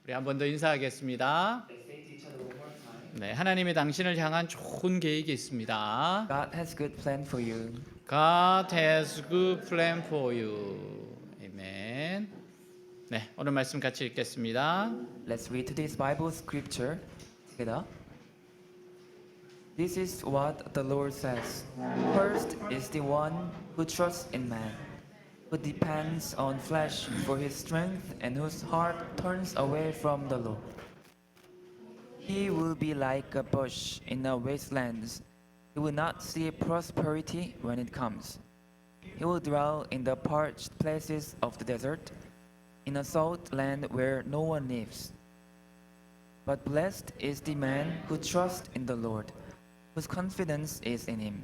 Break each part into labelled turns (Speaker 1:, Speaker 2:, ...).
Speaker 1: 우리 한 번 더 인사하겠습니다. 네, 하나님이 당신을 향한 좋은 계획이 있습니다.
Speaker 2: God has good plan for you.
Speaker 1: God has good plan for you. 아멘. 네, 오늘 말씀 같이 읽겠습니다.
Speaker 2: Let's read today's Bible scripture together. This is what the Lord says. First is the one who trusts in man, who depends on flesh for his strength and whose heart turns away from the Lord. He will be like a bush in the wastelands. He will not see prosperity when it comes. He will dwell in the parched places of the desert, in a salt land where no one lives. But blessed is the man who trusts in the Lord, whose confidence is in him.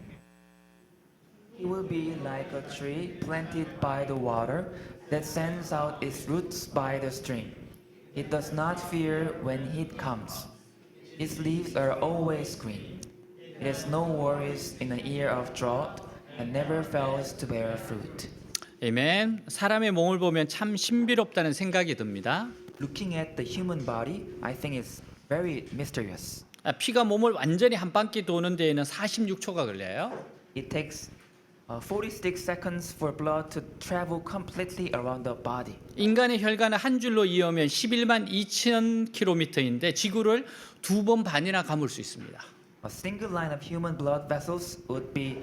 Speaker 2: He will be like a tree planted by the water that sends out its roots by the stream. It does not fear when heat comes. Its leaves are always green. It has no worries in the year of drought and never fails to bear fruit.
Speaker 1: 아멘. 사람의 몸을 보면 참 신비롭다는 생각이 듭니다.
Speaker 2: Looking at the human body, I think it's very mysterious.
Speaker 1: 피가 몸을 완전히 한 바퀴 도는 데에는 46초가 걸려요.
Speaker 2: It takes 46 seconds for blood to travel completely around the body.
Speaker 1: 인간의 혈관을 한 줄로 이으면 11만 2천 킬로미터인데 지구를 2번 반이나 감을 수 있습니다.
Speaker 2: A single line of human blood vessels would be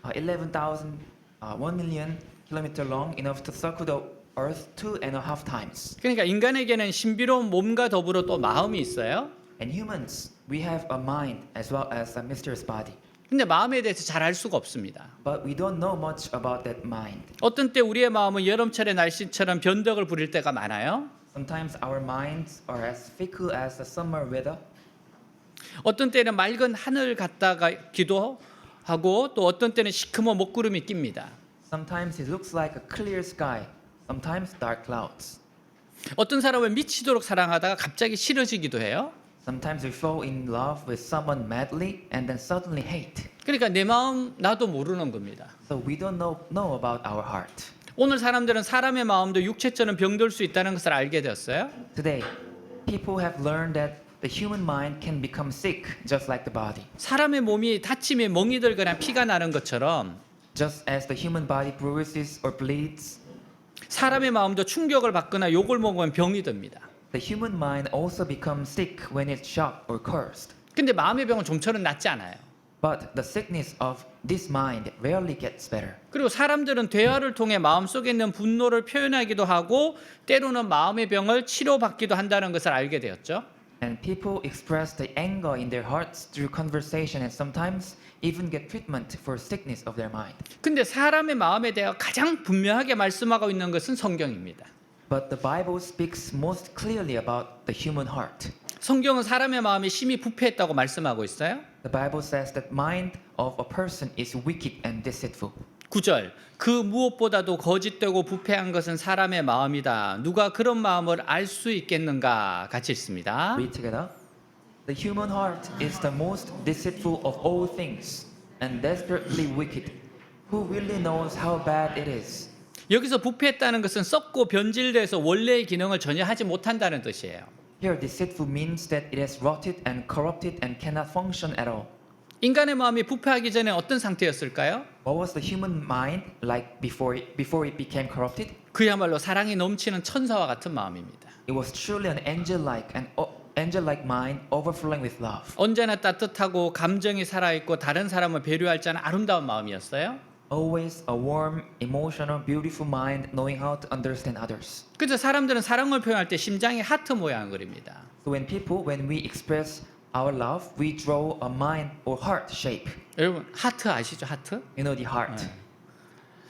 Speaker 2: 1 million kilometer long, enough to circle the earth 2.5 times.
Speaker 1: 그러니까 인간에게는 신비로운 몸과 더불어 또 마음이 있어요.
Speaker 2: And humans, we have a mind as well as a mysterious body.
Speaker 1: 근데 마음에 대해서 잘 알 수가 없습니다.
Speaker 2: But we don't know much about that mind.
Speaker 1: 어떤 때 우리의 마음은 여름철의 날씨처럼 변덕을 부릴 때가 많아요.
Speaker 2: Sometimes our minds are as fickle as the summer weather.
Speaker 1: 어떤 때는 맑은 하늘 같다기도 하고 또 어떤 때는 시커먼 먹구름이 낍니다.
Speaker 2: Sometimes it looks like a clear sky. Sometimes dark clouds.
Speaker 1: 어떤 사람을 미치도록 사랑하다가 갑자기 싫어지기도 해요.
Speaker 2: Sometimes we fall in love with someone madly and then suddenly hate.
Speaker 1: 그러니까 내 마음 나도 모르는 겁니다.
Speaker 2: So we don't know about our heart.
Speaker 1: 오늘 사람들은 사람의 마음도 육체처럼 병들 수 있다는 것을 알게 되었어요.
Speaker 2: Today, people have learned that the human mind can become sick just like the body.
Speaker 1: 사람의 몸이 다치면 멍이 들거나 피가 나는 것처럼
Speaker 2: Just as the human body bruises or bleeds,
Speaker 1: 사람의 마음도 충격을 받거나 욕을 먹으면 병이 듭니다.
Speaker 2: the human mind also becomes sick when it's shocked or cursed.
Speaker 1: 근데 마음의 병은 좀처럼 낫지 않아요.
Speaker 2: But the sickness of this mind rarely gets better.
Speaker 1: 그리고 사람들은 대화를 통해 마음속에 있는 분노를 표현하기도 하고 때로는 마음의 병을 치료받기도 한다는 것을 알게 되었죠.
Speaker 2: And people express the anger in their hearts through conversation and sometimes even get treatment for sickness of their mind.
Speaker 1: 근데 사람의 마음에 대해 가장 분명하게 말씀하고 있는 것은 성경입니다.
Speaker 2: But the Bible speaks most clearly about the human heart.
Speaker 1: 성경은 사람의 마음이 심히 부패했다고 말씀하고 있어요.
Speaker 2: The Bible says that mind of a person is wicked and deceitful.
Speaker 1: 9절 그 무엇보다도 거짓되고 부패한 것은 사람의 마음이다. 누가 그런 마음을 알 수 있겠는가 같이 읽습니다.
Speaker 2: Read together. The human heart is the most deceitful of all things and desperately wicked. Who really knows how bad it is?
Speaker 1: 여기서 부패했다는 것은 썩고 변질돼서 원래의 기능을 전혀 하지 못한다는 뜻이에요.
Speaker 2: Here, deceitful means that it has rotted and corrupted and cannot function at all.
Speaker 1: 인간의 마음이 부패하기 전에 어떤 상태였을까요?
Speaker 2: What was the human mind like before it became corrupted?
Speaker 1: 그야말로 사랑이 넘치는 천사와 같은 마음입니다.
Speaker 2: It was truly an angel-like mind overflowing with love.
Speaker 1: 언제나 따뜻하고 감정이 살아있고 다른 사람을 배려할 줄 아는 아름다운 마음이었어요.
Speaker 2: Always a warm, emotional, beautiful mind knowing how to understand others.
Speaker 1: 그래서 사람들은 사랑을 표현할 때 심장이 하트 모양을 그립니다.
Speaker 2: So when we express our love, we draw a mind or heart shape.
Speaker 1: 여러분 하트 아시죠? 하트?
Speaker 2: You know the heart.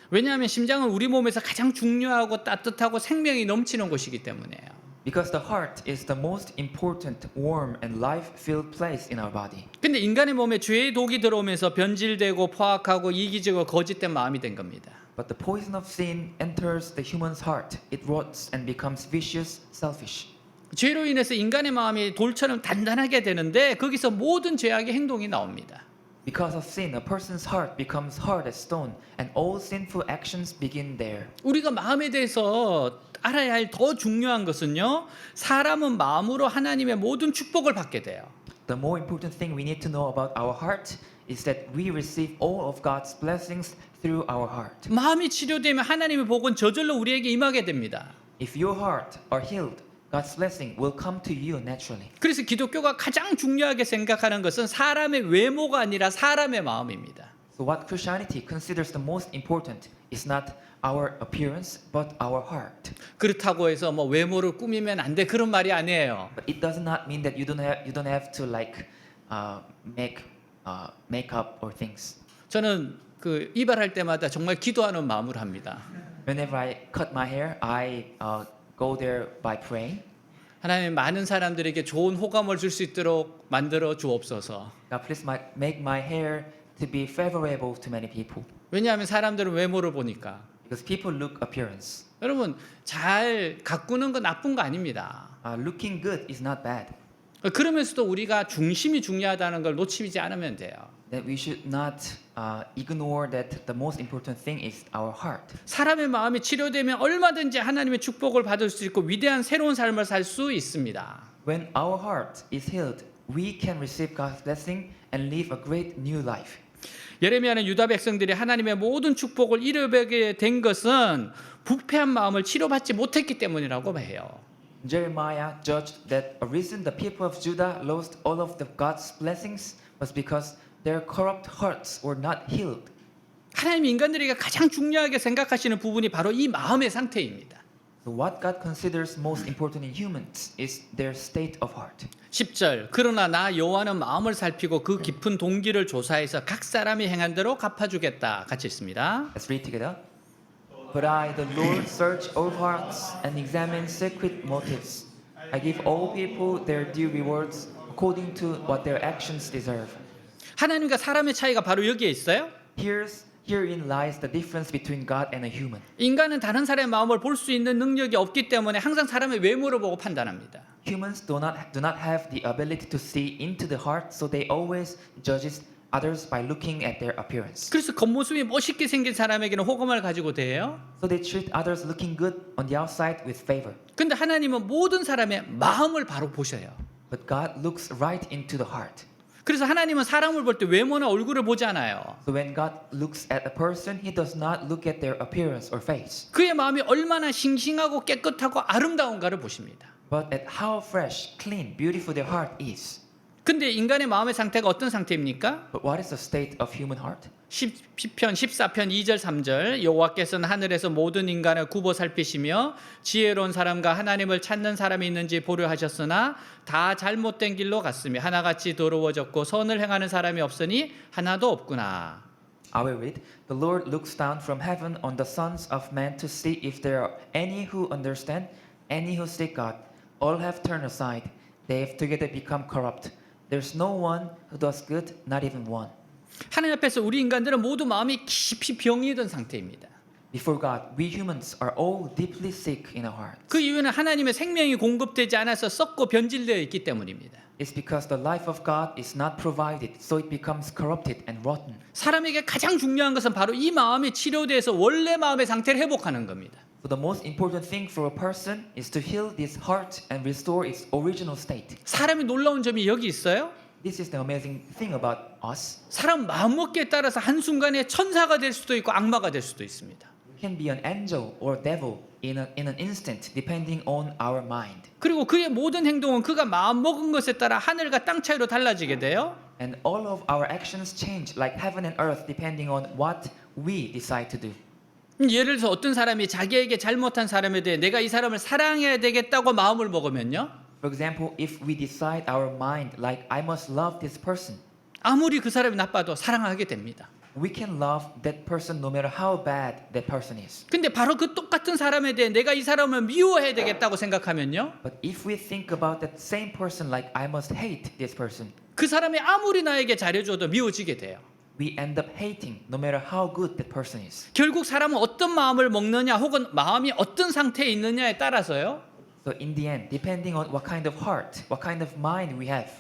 Speaker 1: 왜냐하면 심장은 우리 몸에서 가장 중요하고 따뜻하고 생명이 넘치는 곳이기 때문에요.
Speaker 2: Because the heart is the most important, warm, and life-filled place in our body.
Speaker 1: 근데 인간의 몸에 죄의 독이 들어오면서 변질되고 포악하고 이기적이고 거짓된 마음이 된 겁니다.
Speaker 2: But the poison of sin enters the human's heart. It rots and becomes vicious, selfish.
Speaker 1: 죄로 인해서 인간의 마음이 돌처럼 단단하게 되는데 거기서 모든 죄악의 행동이 나옵니다.
Speaker 2: Because of sin, a person's heart becomes hard as stone, and all sinful actions begin there.
Speaker 1: 우리가 마음에 대해서 알아야 할 더 중요한 것은요. 사람은 마음으로 하나님의 모든 축복을 받게 돼요.
Speaker 2: The more important thing we need to know about our heart is that we receive all of God's blessings through our heart.
Speaker 1: 마음이 치료되면 하나님의 복은 저절로 우리에게 임하게 됩니다.
Speaker 2: If your heart are healed, God's blessing will come to you naturally.
Speaker 1: 그래서 기독교가 가장 중요하게 생각하는 것은 사람의 외모가 아니라 사람의 마음입니다.
Speaker 2: So what Christianity considers the most important is not our appearance but our heart.
Speaker 1: 그렇다고 해서 뭐 외모를 꾸미면 안 돼 그런 말이 아니에요.
Speaker 2: But it does not mean that you don't have to like make makeup or things.
Speaker 1: 저는 그 이발할 때마다 정말 기도하는 마음으로 합니다.
Speaker 2: Whenever I cut my hair, I go there by praying.
Speaker 1: 하나님 많은 사람들에게 좋은 호감을 줄 수 있도록 만들어 주옵소서.
Speaker 2: God, please make my hair to be favorable to many people.
Speaker 1: 왜냐하면 사람들은 외모를 보니까.
Speaker 2: Because people look appearance.
Speaker 1: 여러분 잘 가꾸는 건 나쁜 거 아닙니다.
Speaker 2: Looking good is not bad.
Speaker 1: 그러면서도 우리가 중심이 중요하다는 걸 놓치지 않으면 돼요.
Speaker 2: That we should not ignore that the most important thing is our heart.
Speaker 1: 사람의 마음이 치료되면 얼마든지 하나님의 축복을 받을 수 있고 위대한 새로운 삶을 살 수 있습니다.
Speaker 2: When our heart is healed, we can receive God's blessing and live a great new life.
Speaker 1: 예레미야는 유다 백성들이 하나님의 모든 축복을 잃어버리게 된 것은 부패한 마음을 치료받지 못했기 때문이라고 해요.
Speaker 2: Jeremiah judged that a reason the people of Judah lost all of the God's blessings was because their corrupt hearts were not healed.
Speaker 1: 하나님 인간들에게 가장 중요하게 생각하시는 부분이 바로 이 마음의 상태입니다.
Speaker 2: So what God considers most important in humans is their state of heart.
Speaker 1: 10절 그러나 나 여호와는 마음을 살피고 그 깊은 동기를 조사해서 각 사람이 행한 대로 갚아주겠다. 같이 읽습니다.
Speaker 2: Let's read together. But I, the Lord, search all hearts and examine secret motives. I give all people their due rewards according to what their actions deserve.
Speaker 1: 하나님과 사람의 차이가 바로 여기에 있어요.
Speaker 2: Herein lies the difference between God and a human.
Speaker 1: 인간은 다른 사람의 마음을 볼 수 있는 능력이 없기 때문에 항상 사람의 외모를 보고 판단합니다.
Speaker 2: Humans do not have the ability to see into the heart, so they always judge others by looking at their appearance.
Speaker 1: 그래서 겉모습이 멋있게 생긴 사람에게는 호감을 가지고 대해요.
Speaker 2: So they treat others looking good on the outside with favor.
Speaker 1: 근데 하나님은 모든 사람의 마음을 바로 보셔요.
Speaker 2: But God looks right into the heart.
Speaker 1: 그래서 하나님은 사람을 볼 때 외모나 얼굴을 보지 않아요.
Speaker 2: So when God looks at a person, He does not look at their appearance or face,
Speaker 1: 그의 마음이 얼마나 싱싱하고 깨끗하고 아름다운가를 보십니다.
Speaker 2: but at how fresh, clean, beautiful their heart is.
Speaker 1: 근데 인간의 마음의 상태가 어떤 상태입니까?
Speaker 2: But what is the state of human heart?
Speaker 1: 시편 14편 2절 3절 여호와께서는 하늘에서 모든 인간을 굽어 살피시며 지혜로운 사람과 하나님을 찾는 사람이 있는지 보려 하셨으나 다 잘못된 길로 갔으며 하나같이 더러워졌고 선을 행하는 사람이 없으니 하나도 없구나.
Speaker 2: I will read. The Lord looks down from heaven on the sons of men to see if there are any who understand, any who seek God. All have turned aside. They have together become corrupt. There's no one who does good, not even one.
Speaker 1: 하나님 앞에서 우리 인간들은 모두 마음이 깊이 병이 든 상태입니다.
Speaker 2: Before God, we humans are all deeply sick in our hearts.
Speaker 1: 그 이유는 하나님의 생명이 공급되지 않아서 썩고 변질되어 있기 때문입니다.
Speaker 2: It's because the life of God is not provided, so it becomes corrupted and rotten.
Speaker 1: 사람에게 가장 중요한 것은 바로 이 마음이 치료돼서 원래 마음의 상태를 회복하는 겁니다.
Speaker 2: So the most important thing for a person is to heal this heart and restore its original state.
Speaker 1: 사람이 놀라운 점이 여기 있어요.
Speaker 2: This is the amazing thing about us.
Speaker 1: 사람 마음먹기에 따라서 한순간에 천사가 될 수도 있고 악마가 될 수도 있습니다.
Speaker 2: We can be an angel or devil in an instant, depending on our mind.
Speaker 1: 그리고 그의 모든 행동은 그가 마음먹은 것에 따라 하늘과 땅 차이로 달라지게 돼요.
Speaker 2: And all of our actions change like heaven and earth depending on what we decide to do.
Speaker 1: 예를 들어서 어떤 사람이 자기에게 잘못한 사람에 대해 내가 이 사람을 사랑해야 되겠다고 마음을 먹으면요.
Speaker 2: For example, if we decide our mind like I must love this person,
Speaker 1: 아무리 그 사람이 나빠도 사랑하게 됩니다.
Speaker 2: we can love that person no matter how bad that person is.
Speaker 1: 근데 바로 그 똑같은 사람에 대해 내가 이 사람을 미워해야 되겠다고 생각하면요.
Speaker 2: But if we think about that same person like I must hate this person,
Speaker 1: 그 사람이 아무리 나에게 잘해줘도 미워지게 돼요.
Speaker 2: we end up hating no matter how good that person is.
Speaker 1: 결국 사람은 어떤 마음을 먹느냐 혹은 마음이 어떤 상태에 있느냐에 따라서요.
Speaker 2: So in the end, depending on what kind of heart, what kind of mind we have,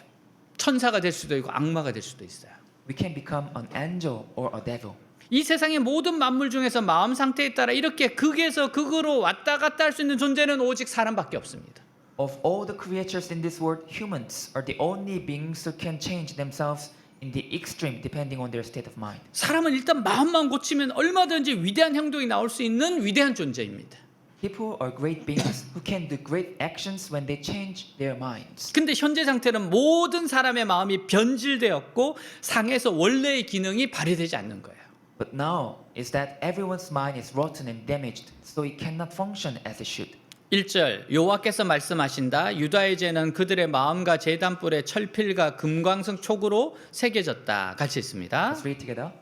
Speaker 1: 천사가 될 수도 있고 악마가 될 수도 있어요.
Speaker 2: we can become an angel or a devil.
Speaker 1: 이 세상의 모든 만물 중에서 마음 상태에 따라 이렇게 극에서 극으로 왔다 갔다 할 수 있는 존재는 오직 사람밖에 없습니다.
Speaker 2: Of all the creatures in this world, humans are the only beings who can change themselves in the extreme depending on their state of mind.
Speaker 1: 사람은 일단 마음만 고치면 얼마든지 위대한 행동이 나올 수 있는 위대한 존재입니다.
Speaker 2: People are great beings who can do great actions when they change their minds.
Speaker 1: 근데 현재 상태는 모든 사람의 마음이 변질되었고 상에서 원래의 기능이 발휘되지 않는 거예요.
Speaker 2: But now is that everyone's mind is rotten and damaged, so it cannot function as it should.
Speaker 1: 1절 여호와께서 말씀하신다. 유다의 죄는 그들의 마음과 제단불에 철필과 금광석 촉으로 새겨졌다. 같이 있습니다.
Speaker 2: Let's read together.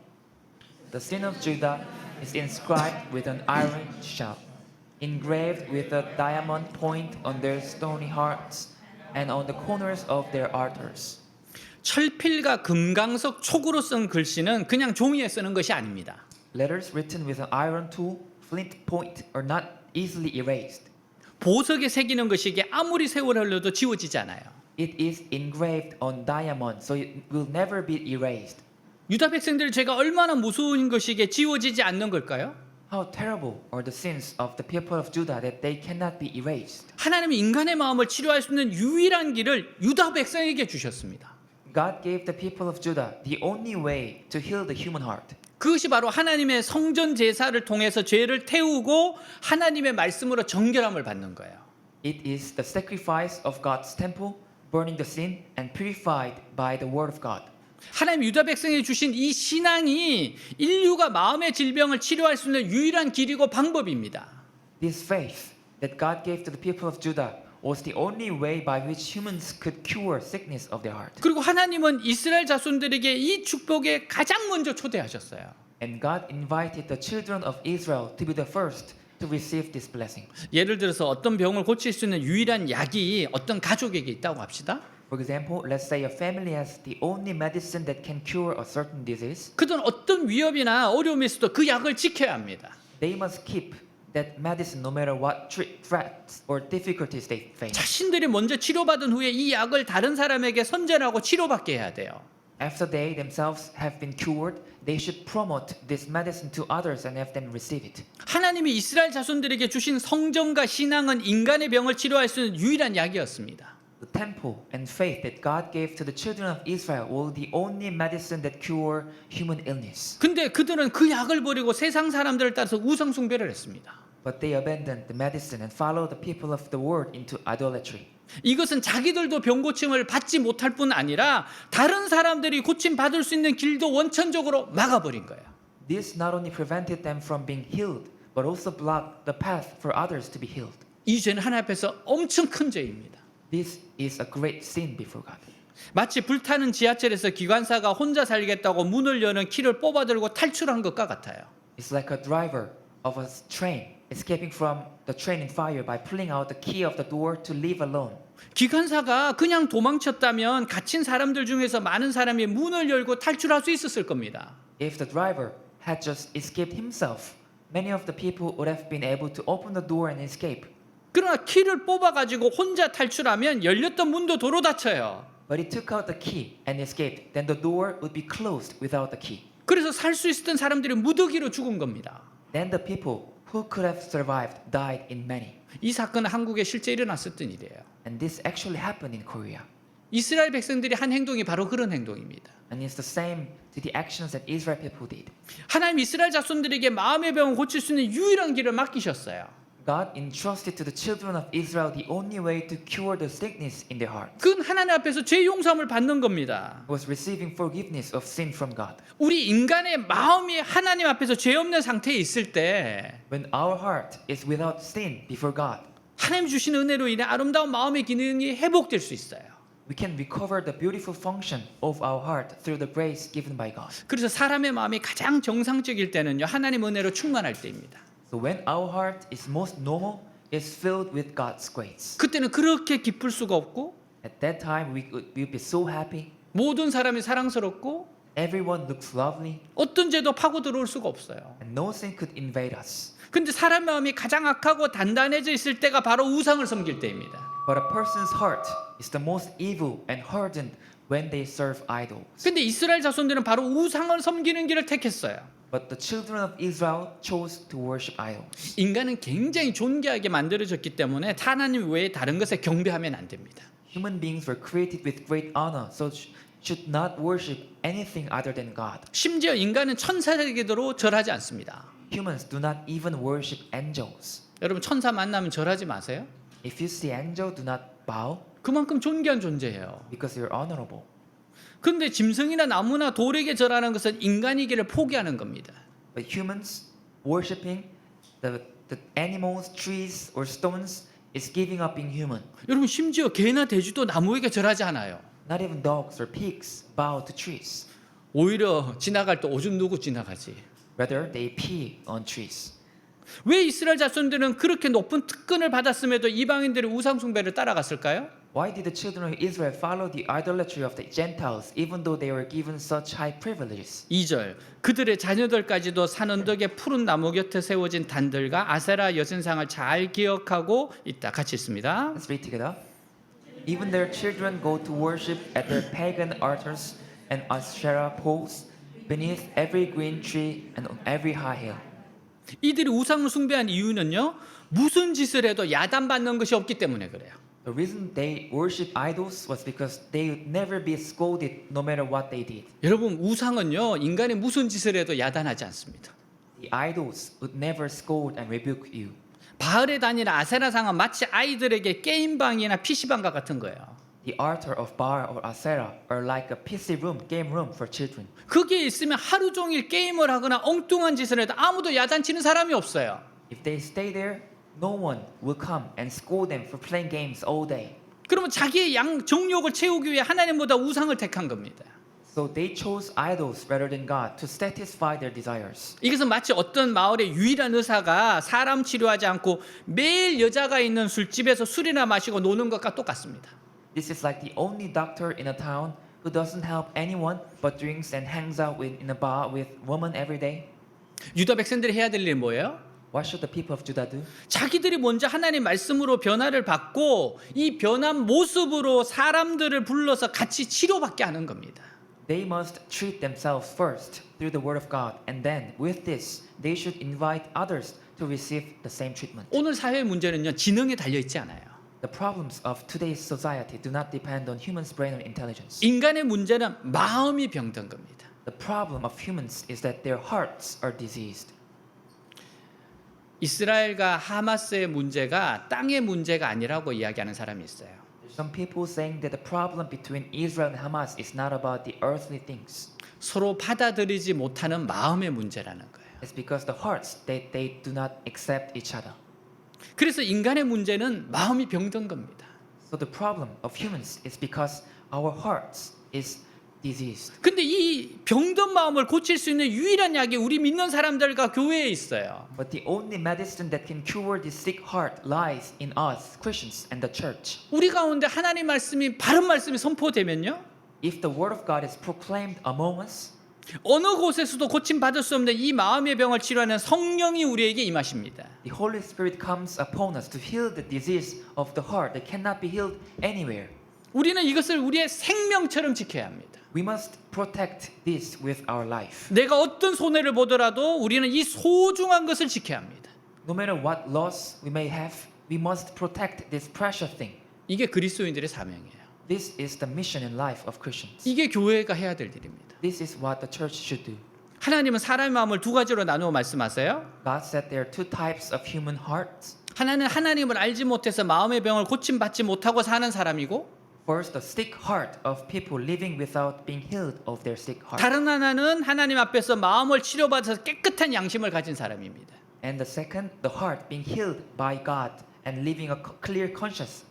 Speaker 2: The sin of Judah is inscribed with an iron shaft, engraved with a diamond point on their stony hearts and on the corners of their altars.
Speaker 1: 철필과 금광석 촉으로 쓴 글씨는 그냥 종이에 쓰는 것이 아닙니다.
Speaker 2: Letters written with an iron tool, flint point, are not easily erased.
Speaker 1: 보석에 새기는 것이 이게 아무리 세월 흘러도 지워지지 않아요.
Speaker 2: It is engraved on diamond, so it will never be erased.
Speaker 1: 유다 백성들의 죄가 얼마나 무서운 것이 이게 지워지지 않는 걸까요?
Speaker 2: How terrible are the sins of the people of Judah that they cannot be erased.
Speaker 1: 하나님이 인간의 마음을 치료할 수 있는 유일한 길을 유다 백성에게 주셨습니다.
Speaker 2: God gave the people of Judah the only way to heal the human heart.
Speaker 1: 그것이 바로 하나님의 성전 제사를 통해서 죄를 태우고 하나님의 말씀으로 정결함을 받는 거예요.
Speaker 2: It is the sacrifice of God's temple, burning the sin and purified by the word of God.
Speaker 1: 하나님 유다 백성에 주신 이 신앙이 인류가 마음의 질병을 치료할 수 있는 유일한 길이고 방법입니다.
Speaker 2: This faith that God gave to the people of Judah was the only way by which humans could cure sickness of their heart.
Speaker 1: 그리고 하나님은 이스라엘 자손들에게 이 축복에 가장 먼저 초대하셨어요.
Speaker 2: And God invited the children of Israel to be the first to receive this blessing.
Speaker 1: 예를 들어서 어떤 병을 고칠 수 있는 유일한 약이 어떤 가족에게 있다고 합시다.
Speaker 2: For example, let's say a family has the only medicine that can cure a certain disease.
Speaker 1: 그들은 어떤 위협이나 어려움이 있어도 그 약을 지켜야 합니다.
Speaker 2: They must keep that medicine no matter what threats or difficulties they face.
Speaker 1: 자신들이 먼저 치료받은 후에 이 약을 다른 사람에게 선전하고 치료받게 해야 돼요.
Speaker 2: After they themselves have been cured, they should promote this medicine to others and have them receive it.
Speaker 1: 하나님이 이스라엘 자손들에게 주신 성전과 신앙은 인간의 병을 치료할 수 있는 유일한 약이었습니다.
Speaker 2: The temple and faith that God gave to the children of Israel were the only medicine that cure human illness.
Speaker 1: 근데 그들은 그 약을 버리고 세상 사람들을 따라서 우상 숭배를 했습니다.
Speaker 2: But they abandoned the medicine and followed the people of the world into idolatry.
Speaker 1: 이것은 자기들도 병 고침을 받지 못할 뿐 아니라 다른 사람들이 고침 받을 수 있는 길도 원천적으로 막아버린 거예요.
Speaker 2: This not only prevented them from being healed, but also blocked the path for others to be healed.
Speaker 1: 이 죄는 하나님 앞에서 엄청 큰 죄입니다.
Speaker 2: This is a great sin before God.
Speaker 1: 마치 불타는 지하철에서 기관사가 혼자 살겠다고 문을 여는 키를 뽑아들고 탈출한 것과 같아요.
Speaker 2: It's like a driver of a train escaping from the train in fire by pulling out the key of the door to leave alone.
Speaker 1: 기관사가 그냥 도망쳤다면 갇힌 사람들 중에서 많은 사람이 문을 열고 탈출할 수 있었을 겁니다.
Speaker 2: If the driver had just escaped himself, many of the people would have been able to open the door and escape.
Speaker 1: 그러나 키를 뽑아가지고 혼자 탈출하면 열렸던 문도 도로 닫혀요.
Speaker 2: But he took out the key and escaped. Then the door would be closed without the key.
Speaker 1: 그래서 살 수 있었던 사람들이 무더기로 죽은 겁니다.
Speaker 2: Then the people who could have survived died in many.
Speaker 1: 이 사건은 한국에 실제 일어났었던 일이에요.
Speaker 2: And this actually happened in Korea.
Speaker 1: 이스라엘 백성들이 한 행동이 바로 그런 행동입니다.
Speaker 2: And it's the same to the actions that Israel people did.
Speaker 1: 하나님 이스라엘 자손들에게 마음의 병을 고칠 수 있는 유일한 길을 맡기셨어요.
Speaker 2: God entrusted to the children of Israel the only way to cure the sickness in their heart.
Speaker 1: 그건 하나님 앞에서 죄 용서함을 받는 겁니다.
Speaker 2: Was receiving forgiveness of sin from God.
Speaker 1: 우리 인간의 마음이 하나님 앞에서 죄 없는 상태에 있을 때
Speaker 2: When our heart is without sin before God,
Speaker 1: 하나님 주신 은혜로 인해 아름다운 마음의 기능이 회복될 수 있어요.
Speaker 2: we can recover the beautiful function of our heart through the grace given by God.
Speaker 1: 그래서 사람의 마음이 가장 정상적일 때는요, 하나님 은혜로 충만할 때입니다.
Speaker 2: So when our heart is most normal, is filled with God's grace.
Speaker 1: 그때는 그렇게 기쁠 수가 없고
Speaker 2: At that time, we would be so happy.
Speaker 1: 모든 사람이 사랑스럽고
Speaker 2: Everyone looks lovely,
Speaker 1: 어떤 죄도 파고 들어올 수가 없어요.
Speaker 2: and no sin could invade us.
Speaker 1: 근데 사람 마음이 가장 악하고 단단해져 있을 때가 바로 우상을 섬길 때입니다.
Speaker 2: But a person's heart is the most evil and hardened when they serve idols.
Speaker 1: 근데 이스라엘 자손들은 바로 우상을 섬기는 길을 택했어요.
Speaker 2: But the children of Israel chose to worship idols.
Speaker 1: 인간은 굉장히 존귀하게 만들어졌기 때문에 하나님 외에 다른 것에 경배하면 안 됩니다.
Speaker 2: Human beings were created with great honor, so should not worship anything other than God.
Speaker 1: 심지어 인간은 천사에게도 절하지 않습니다.
Speaker 2: Humans do not even worship angels.
Speaker 1: 여러분 천사 만나면 절하지 마세요.
Speaker 2: If you see angel, do not bow
Speaker 1: 그만큼 존귀한 존재예요.
Speaker 2: because you're honorable.
Speaker 1: 그런데 짐승이나 나무나 돌에게 절하는 것은 인간이기를 포기하는 겁니다.
Speaker 2: But humans worshiping the animals, trees, or stones is giving up being human.
Speaker 1: 여러분 심지어 개나 돼지도 나무에게 절하지 않아요.
Speaker 2: Not even dogs or pigs bow to trees.
Speaker 1: 오히려 지나갈 때 오줌 누고 지나가지.
Speaker 2: Rather, they pee on trees.
Speaker 1: 왜 이스라엘 자손들은 그렇게 높은 특권을 받았음에도 이방인들의 우상 숭배를 따라갔을까요?
Speaker 2: Why did the children of Israel follow the idolatry of the Gentiles even though they were given such high privileges?
Speaker 1: 2절 그들의 자녀들까지도 산 언덕의 푸른 나무 곁에 세워진 단들과 아세라 여신상을 잘 기억하고 있다. 같이 있습니다.
Speaker 2: Let's read together. Even their children go to worship at their pagan altars and Asherah poles beneath every green tree and on every high hill.
Speaker 1: 이들이 우상을 숭배한 이유는요. 무슨 짓을 해도 야단받는 것이 없기 때문에 그래요.
Speaker 2: The reason they worship idols was because they would never be scolded no matter what they did.
Speaker 1: 여러분 우상은요. 인간이 무슨 짓을 해도 야단하지 않습니다.
Speaker 2: The idols would never scold and rebuke you.
Speaker 1: 바알의 단이나 아세라상은 마치 아이들에게 게임방이나 PC방과 같은 거예요.
Speaker 2: The altar of Baal or Asherah are like a PC room, game room for children.
Speaker 1: 거기에 있으면 하루 종일 게임을 하거나 엉뚱한 짓을 해도 아무도 야단치는 사람이 없어요.
Speaker 2: If they stay there, no one will come and scold them for playing games all day.
Speaker 1: 그러면 자기의 정욕을 채우기 위해 하나님보다 우상을 택한 겁니다.
Speaker 2: So they chose idols rather than God to satisfy their desires.
Speaker 1: 이것은 마치 어떤 마을의 유일한 의사가 사람 치료하지 않고 매일 여자가 있는 술집에서 술이나 마시고 노는 것과 똑같습니다.
Speaker 2: This is like the only doctor in a town who doesn't help anyone but drinks and hangs out in a bar with women every day.
Speaker 1: 유다 백성들이 해야 될 일은 뭐예요?
Speaker 2: What should the people of Judah do?
Speaker 1: 자기들이 먼저 하나님 말씀으로 변화를 받고 이 변한 모습으로 사람들을 불러서 같이 치료받게 하는 겁니다.
Speaker 2: They must treat themselves first through the word of God, and then with this, they should invite others to receive the same treatment.
Speaker 1: 오늘 사회의 문제는요. 지능에 달려 있지 않아요.
Speaker 2: The problems of today's society do not depend on humans' brain or intelligence.
Speaker 1: 인간의 문제는 마음이 병든 겁니다.
Speaker 2: The problem of humans is that their hearts are diseased.
Speaker 1: 이스라엘과 하마스의 문제가 땅의 문제가 아니라고 이야기하는 사람이 있어요.
Speaker 2: Some people saying that the problem between Israel and Hamas is not about the earthly things.
Speaker 1: 서로 받아들이지 못하는 마음의 문제라는 거예요.
Speaker 2: It's because the hearts they do not accept each other.
Speaker 1: 그래서 인간의 문제는 마음이 병든 겁니다.
Speaker 2: So the problem of humans is because our hearts is diseased.
Speaker 1: 근데 이 병든 마음을 고칠 수 있는 유일한 약이 우리 믿는 사람들과 교회에 있어요.
Speaker 2: But the only medicine that can cure this sick heart lies in us, Christians, and the church.
Speaker 1: 우리 가운데 하나님 말씀이 바른 말씀이 선포되면요.
Speaker 2: If the word of God is proclaimed among us,
Speaker 1: 어느 곳에서도 고침 받을 수 없는 이 마음의 병을 치료하는 성령이 우리에게 임하십니다.
Speaker 2: the Holy Spirit comes upon us to heal the disease of the heart that cannot be healed anywhere.
Speaker 1: 우리는 이것을 우리의 생명처럼 지켜야 합니다.
Speaker 2: We must protect this with our life.
Speaker 1: 내가 어떤 손해를 보더라도 우리는 이 소중한 것을 지켜야 합니다.
Speaker 2: No matter what loss we may have, we must protect this precious thing.
Speaker 1: 이게 그리스도인들의 사명이에요.
Speaker 2: This is the mission and life of Christians.
Speaker 1: 이게 교회가 해야 될 일입니다.
Speaker 2: This is what the church should do.
Speaker 1: 하나님은 사람의 마음을 두 가지로 나누어 말씀하세요.
Speaker 2: God said there are two types of human hearts.
Speaker 1: 하나는 하나님을 알지 못해서 마음의 병을 고침받지 못하고 사는 사람이고
Speaker 2: First, the sick heart of people living without being healed of their sick heart.
Speaker 1: 다른 하나는 하나님 앞에서 마음을 치료받아서 깨끗한 양심을 가진 사람입니다.
Speaker 2: And the second, the heart being healed by God and living a clear conscience.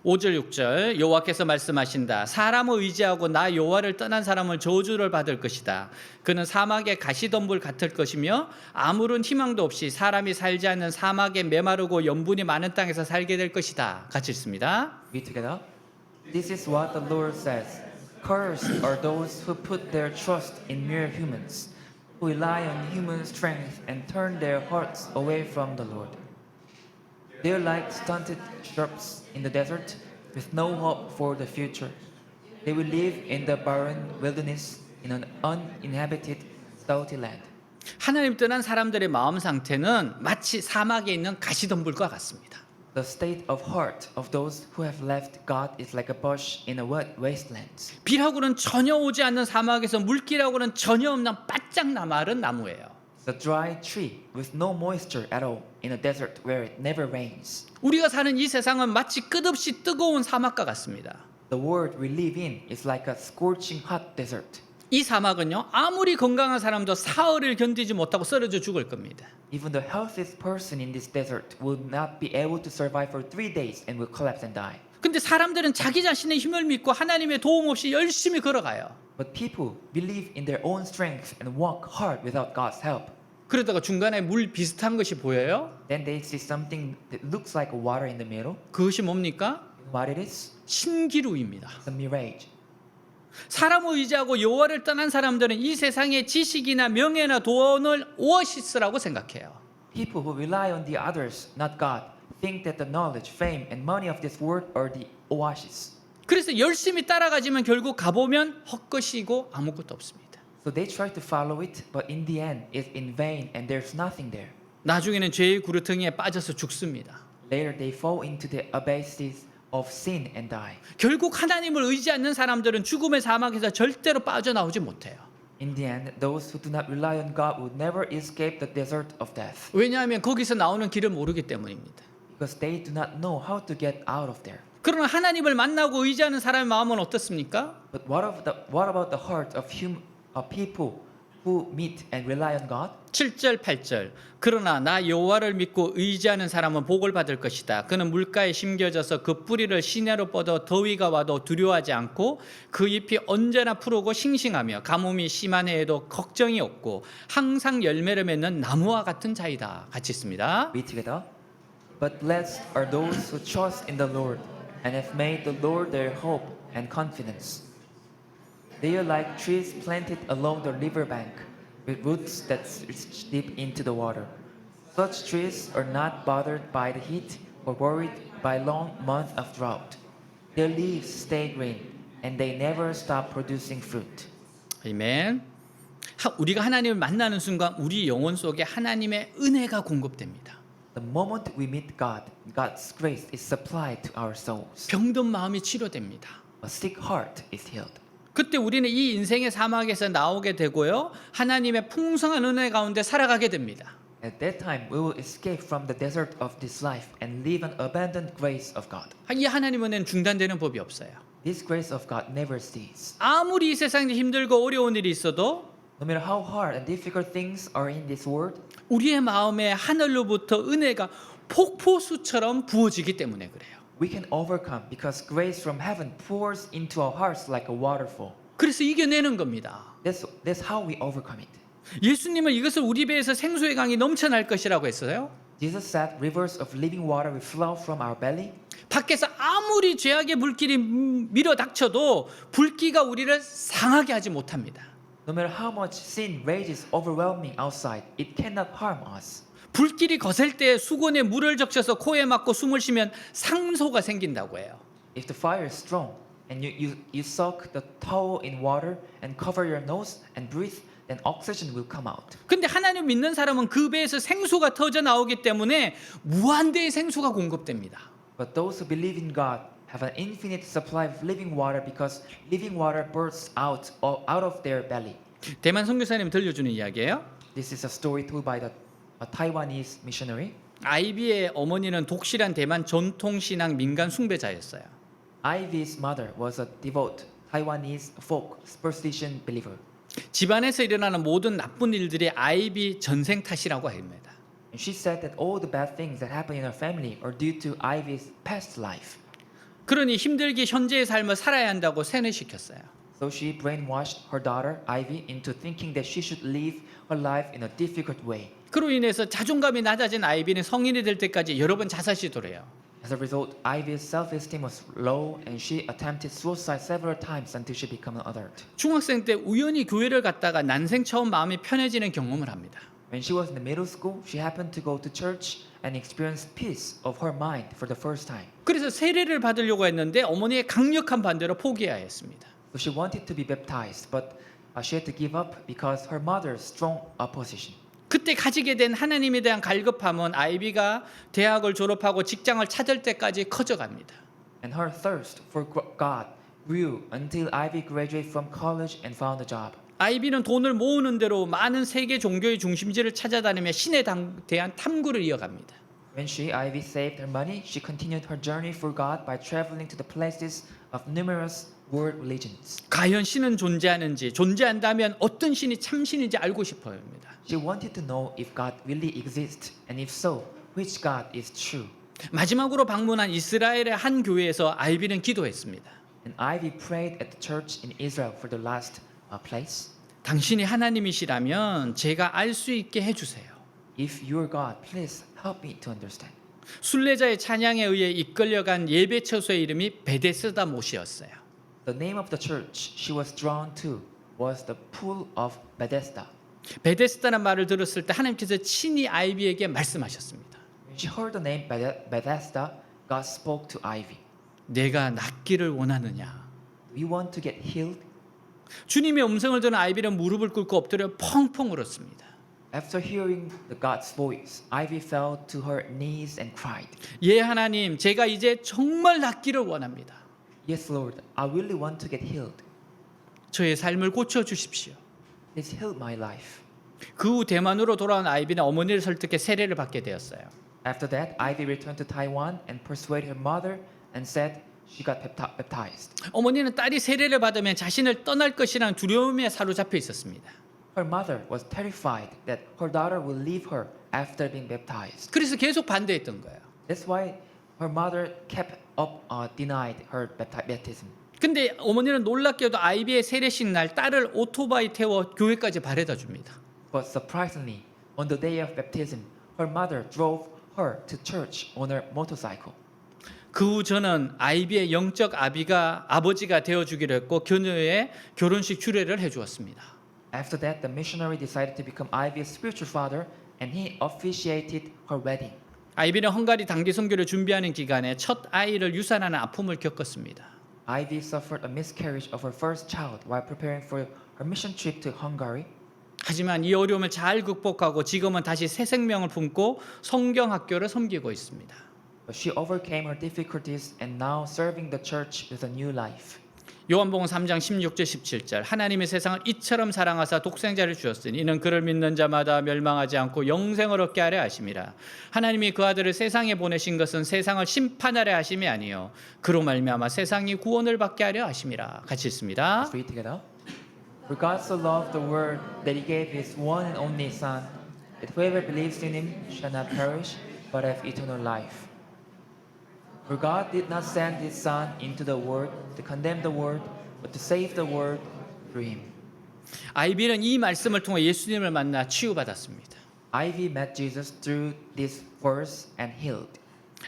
Speaker 1: 5절 6절 여호와께서 말씀하신다. 사람을 의지하고 나 여호와를 떠난 사람은 저주를 받을 것이다. 그는 사막의 가시덤불 같을 것이며 아무런 희망도 없이 사람이 살지 않는 사막에 메마르고 염분이 많은 땅에서 살게 될 것이다. 같이 읽습니다.
Speaker 2: Read together. This is what the Lord says. Cursed are those who put their trust in mere humans, who rely on human strength and turn their hearts away from the Lord. They are like stunted shrubs in the desert with no hope for the future. They will live in the barren wilderness in an uninhabited, salty land.
Speaker 1: 하나님 떠난 사람들의 마음 상태는 마치 사막에 있는 가시덤불과 같습니다.
Speaker 2: The state of heart of those who have left God is like a bush in a wasteland.
Speaker 1: 비라고는 전혀 오지 않는 사막에서 물기라고는 전혀 없는 바짝 남아른 나무예요.
Speaker 2: It's a dry tree with no moisture at all in a desert where it never rains.
Speaker 1: 우리가 사는 이 세상은 마치 끝없이 뜨거운 사막과 같습니다.
Speaker 2: The world we live in is like a scorching hot desert.
Speaker 1: 이 사막은요, 아무리 건강한 사람도 사흘을 견디지 못하고 쓰러져 죽을 겁니다.
Speaker 2: Even the healthiest person in this desert will not be able to survive for 3 days and will collapse and die.
Speaker 1: 근데 사람들은 자기 자신의 힘을 믿고 하나님의 도움 없이 열심히 걸어가요.
Speaker 2: But people believe in their own strength and walk hard without God's help.
Speaker 1: 그러다가 중간에 물 비슷한 것이 보여요.
Speaker 2: Then they see something that looks like water in the middle.
Speaker 1: 그것이 뭡니까?
Speaker 2: What it is?
Speaker 1: 신기루입니다.
Speaker 2: It's a mirage.
Speaker 1: 사람을 의지하고 여호와를 떠난 사람들은 이 세상의 지식이나 명예나 돈을 오아시스라고 생각해요.
Speaker 2: People who rely on the others, not God, think that the knowledge, fame, and money of this world are the oasis.
Speaker 1: 그래서 열심히 따라가지만 결국 가보면 헛것이고 아무것도 없습니다.
Speaker 2: So they try to follow it, but in the end, it's in vain and there's nothing there.
Speaker 1: 나중에는 죄의 구르텅이에 빠져서 죽습니다.
Speaker 2: Later, they fall into the abysses of sin and die.
Speaker 1: 결국 하나님을 의지 않는 사람들은 죽음의 사막에서 절대로 빠져나오지 못해요.
Speaker 2: In the end, those who do not rely on God will never escape the desert of death
Speaker 1: 왜냐하면 거기서 나오는 길을 모르기 때문입니다.
Speaker 2: because they do not know how to get out of there.
Speaker 1: 그러나 하나님을 만나고 의지하는 사람의 마음은 어떻습니까?
Speaker 2: But what about the heart of people who meet and rely on God?
Speaker 1: 7절 8절 그러나 나 여호와를 믿고 의지하는 사람은 복을 받을 것이다. 그는 물가에 심겨져서 그 뿌리를 시내로 뻗어 더위가 와도 두려워하지 않고 그 잎이 언제나 푸르고 싱싱하며 가뭄이 심한 해에도 걱정이 없고 항상 열매를 맺는 나무와 같은 자이다. 같이 있습니다.
Speaker 2: Read together. But blessed are those who trust in the Lord and have made the Lord their hope and confidence. They are like trees planted along the riverbank, with roots that reach deep into the water. Such trees are not bothered by the heat or worried by long months of drought. Their leaves stay green, and they never stop producing fruit.
Speaker 1: 아멘. 우리가 하나님을 만나는 순간 우리 영혼 속에 하나님의 은혜가 공급됩니다.
Speaker 2: The moment we meet God, God's grace is supplied to our souls.
Speaker 1: 병든 마음이 치료됩니다.
Speaker 2: A sick heart is healed.
Speaker 1: 그때 우리는 이 인생의 사막에서 나오게 되고요. 하나님의 풍성한 은혜 가운데 살아가게 됩니다.
Speaker 2: At that time, we will escape from the desert of this life and live an abundant grace of God.
Speaker 1: 이 하나님 은혜는 중단되는 법이 없어요.
Speaker 2: This grace of God never ceases.
Speaker 1: 아무리 이 세상에 힘들고 어려운 일이 있어도
Speaker 2: No matter how hard and difficult things are in this world,
Speaker 1: 우리의 마음에 하늘로부터 은혜가 폭포수처럼 부어지기 때문에 그래요.
Speaker 2: we can overcome because grace from heaven pours into our hearts like a waterfall.
Speaker 1: 그래서 이겨내는 겁니다.
Speaker 2: That's how we overcome it.
Speaker 1: 예수님은 이것을 우리 배에서 생수의 강이 넘쳐날 것이라고 했어요.
Speaker 2: Jesus said, rivers of living water will flow from our belly.
Speaker 1: 밖에서 아무리 죄악의 불길이 밀어닥쳐도 불기가 우리를 상하게 하지 못합니다.
Speaker 2: No matter how much sin rages overwhelming outside, it cannot harm us.
Speaker 1: 불길이 거셀 때 수건에 물을 적셔서 코에 맞고 숨을 쉬면 상소가 생긴다고 해요.
Speaker 2: If the fire is strong and you soak the towel in water and cover your nose and breathe, then oxygen will come out.
Speaker 1: 근데 하나님 믿는 사람은 그 배에서 생수가 터져 나오기 때문에 무한대의 생수가 공급됩니다.
Speaker 2: But those who believe in God have an infinite supply of living water because living water bursts out of their belly.
Speaker 1: 대만 선교사님 들려주는 이야기예요.
Speaker 2: This is a story told by a Taiwanese missionary.
Speaker 1: 아이비의 어머니는 독실한 대만 전통신앙 민간 숭배자였어요.
Speaker 2: Ivy's mother was a devout Taiwanese folk superstition believer.
Speaker 1: 집안에서 일어나는 모든 나쁜 일들이 아이비 전생 탓이라고 합니다.
Speaker 2: And she said that all the bad things that happen in her family are due to Ivy's past life.
Speaker 1: 그러니 힘들게 현재의 삶을 살아야 한다고 세뇌시켰어요.
Speaker 2: So she brainwashed her daughter Ivy into thinking that she should live her life in a difficult way.
Speaker 1: 그로 인해서 자존감이 낮아진 아이비는 성인이 될 때까지 여러 번 자살 시도를 해요.
Speaker 2: As a result, Ivy's self-esteem was low and she attempted suicide several times until she became an adult.
Speaker 1: 중학생 때 우연히 교회를 갔다가 난생 처음 마음이 편해지는 경험을 합니다.
Speaker 2: When she was in the middle school, she happened to go to church and experienced peace of her mind for the first time.
Speaker 1: 그래서 세례를 받으려고 했는데 어머니의 강력한 반대로 포기해야 했습니다.
Speaker 2: So she wanted to be baptized, but she had to give up because her mother's strong opposition.
Speaker 1: 그때 가지게 된 하나님에 대한 갈급함은 아이비가 대학을 졸업하고 직장을 찾을 때까지 커져갑니다.
Speaker 2: And her thirst for God grew until Ivy graduated from college and found a job.
Speaker 1: 아이비는 돈을 모으는 대로 많은 세계 종교의 중심지를 찾아다니며 신에 대한 탐구를 이어갑니다.
Speaker 2: When Ivy saved her money, she continued her journey for God by traveling to the places of numerous world religions.
Speaker 1: 과연 신은 존재하는지, 존재한다면 어떤 신이 참신인지 알고 싶어 합니다.
Speaker 2: She wanted to know if God really exists, and if so, which God is true.
Speaker 1: 마지막으로 방문한 이스라엘의 한 교회에서 아이비는 기도했습니다.
Speaker 2: And Ivy prayed at the church in Israel for the last place.
Speaker 1: 당신이 하나님이시라면 제가 알 수 있게 해주세요.
Speaker 2: If you are God, please help me to understand.
Speaker 1: 순례자의 찬양에 의해 이끌려간 예배 처소의 이름이 베데스다 못이었어요.
Speaker 2: The name of the church she was drawn to was the Pool of Bethesda.
Speaker 1: 베데스다라는 말을 들었을 때 하나님께서 친히 아이비에게 말씀하셨습니다.
Speaker 2: When she heard the name Bethesda, God spoke to Ivy.
Speaker 1: 내가 낫기를 원하느냐?
Speaker 2: We want to get healed.
Speaker 1: 주님의 음성을 듣는 아이비는 무릎을 꿇고 엎드려 펑펑 울었습니다.
Speaker 2: After hearing God's voice, Ivy fell to her knees and cried.
Speaker 1: 예 하나님, 제가 이제 정말 낫기를 원합니다.
Speaker 2: Yes, Lord, I really want to get healed.
Speaker 1: 저의 삶을 고쳐 주십시오.
Speaker 2: Please heal my life.
Speaker 1: 그 후 대만으로 돌아온 아이비는 어머니를 설득해 세례를 받게 되었어요.
Speaker 2: After that, Ivy returned to Taiwan and persuaded her mother and said she got baptized.
Speaker 1: 어머니는 딸이 세례를 받으면 자신을 떠날 것이라는 두려움에 사로잡혀 있었습니다.
Speaker 2: Her mother was terrified that her daughter will leave her after being baptized.
Speaker 1: 그래서 계속 반대했던 거예요.
Speaker 2: That's why her mother kept denied her baptism.
Speaker 1: 근데 어머니는 놀랍게도 아이비의 세례식 날 딸을 오토바이 태워 교회까지 바래다 줍니다.
Speaker 2: But surprisingly, on the day of baptism, her mother drove her to church on her motorcycle.
Speaker 1: 그 후 저는 아이비의 영적 아버지가 되어주기로 했고 그녀의 결혼식 주례를 해주었습니다.
Speaker 2: After that, the missionary decided to become Ivy's spiritual father, and he officiated her wedding.
Speaker 1: 아이비는 헝가리 단기 선교를 준비하는 기간에 첫 아이를 유산하는 아픔을 겪었습니다.
Speaker 2: Ivy suffered a miscarriage of her first child while preparing for her mission trip to Hungary.
Speaker 1: 하지만 이 어려움을 잘 극복하고 지금은 다시 새 생명을 품고 성경학교를 섬기고 있습니다.
Speaker 2: But she overcame her difficulties and now serving the church with a new life.
Speaker 1: 요한복음 3장 16절 17절 하나님의 세상을 이처럼 사랑하사 독생자를 주었으니 이는 그를 믿는 자마다 멸망하지 않고 영생을 얻게 하려 하심이라. 하나님이 그 아들을 세상에 보내신 것은 세상을 심판하려 하심이 아니요 그로 말미암아 세상이 구원을 받게 하려 하심이라. 같이 읽습니다.
Speaker 2: Let's read together. For God so loved the world that he gave his one and only Son, that whoever believes in him shall not perish, but have eternal life. For God did not send his Son into the world to condemn the world, but to save the world through him.
Speaker 1: 아이비는 이 말씀을 통해 예수님을 만나 치유받았습니다.
Speaker 2: Ivy met Jesus through this verse and healed.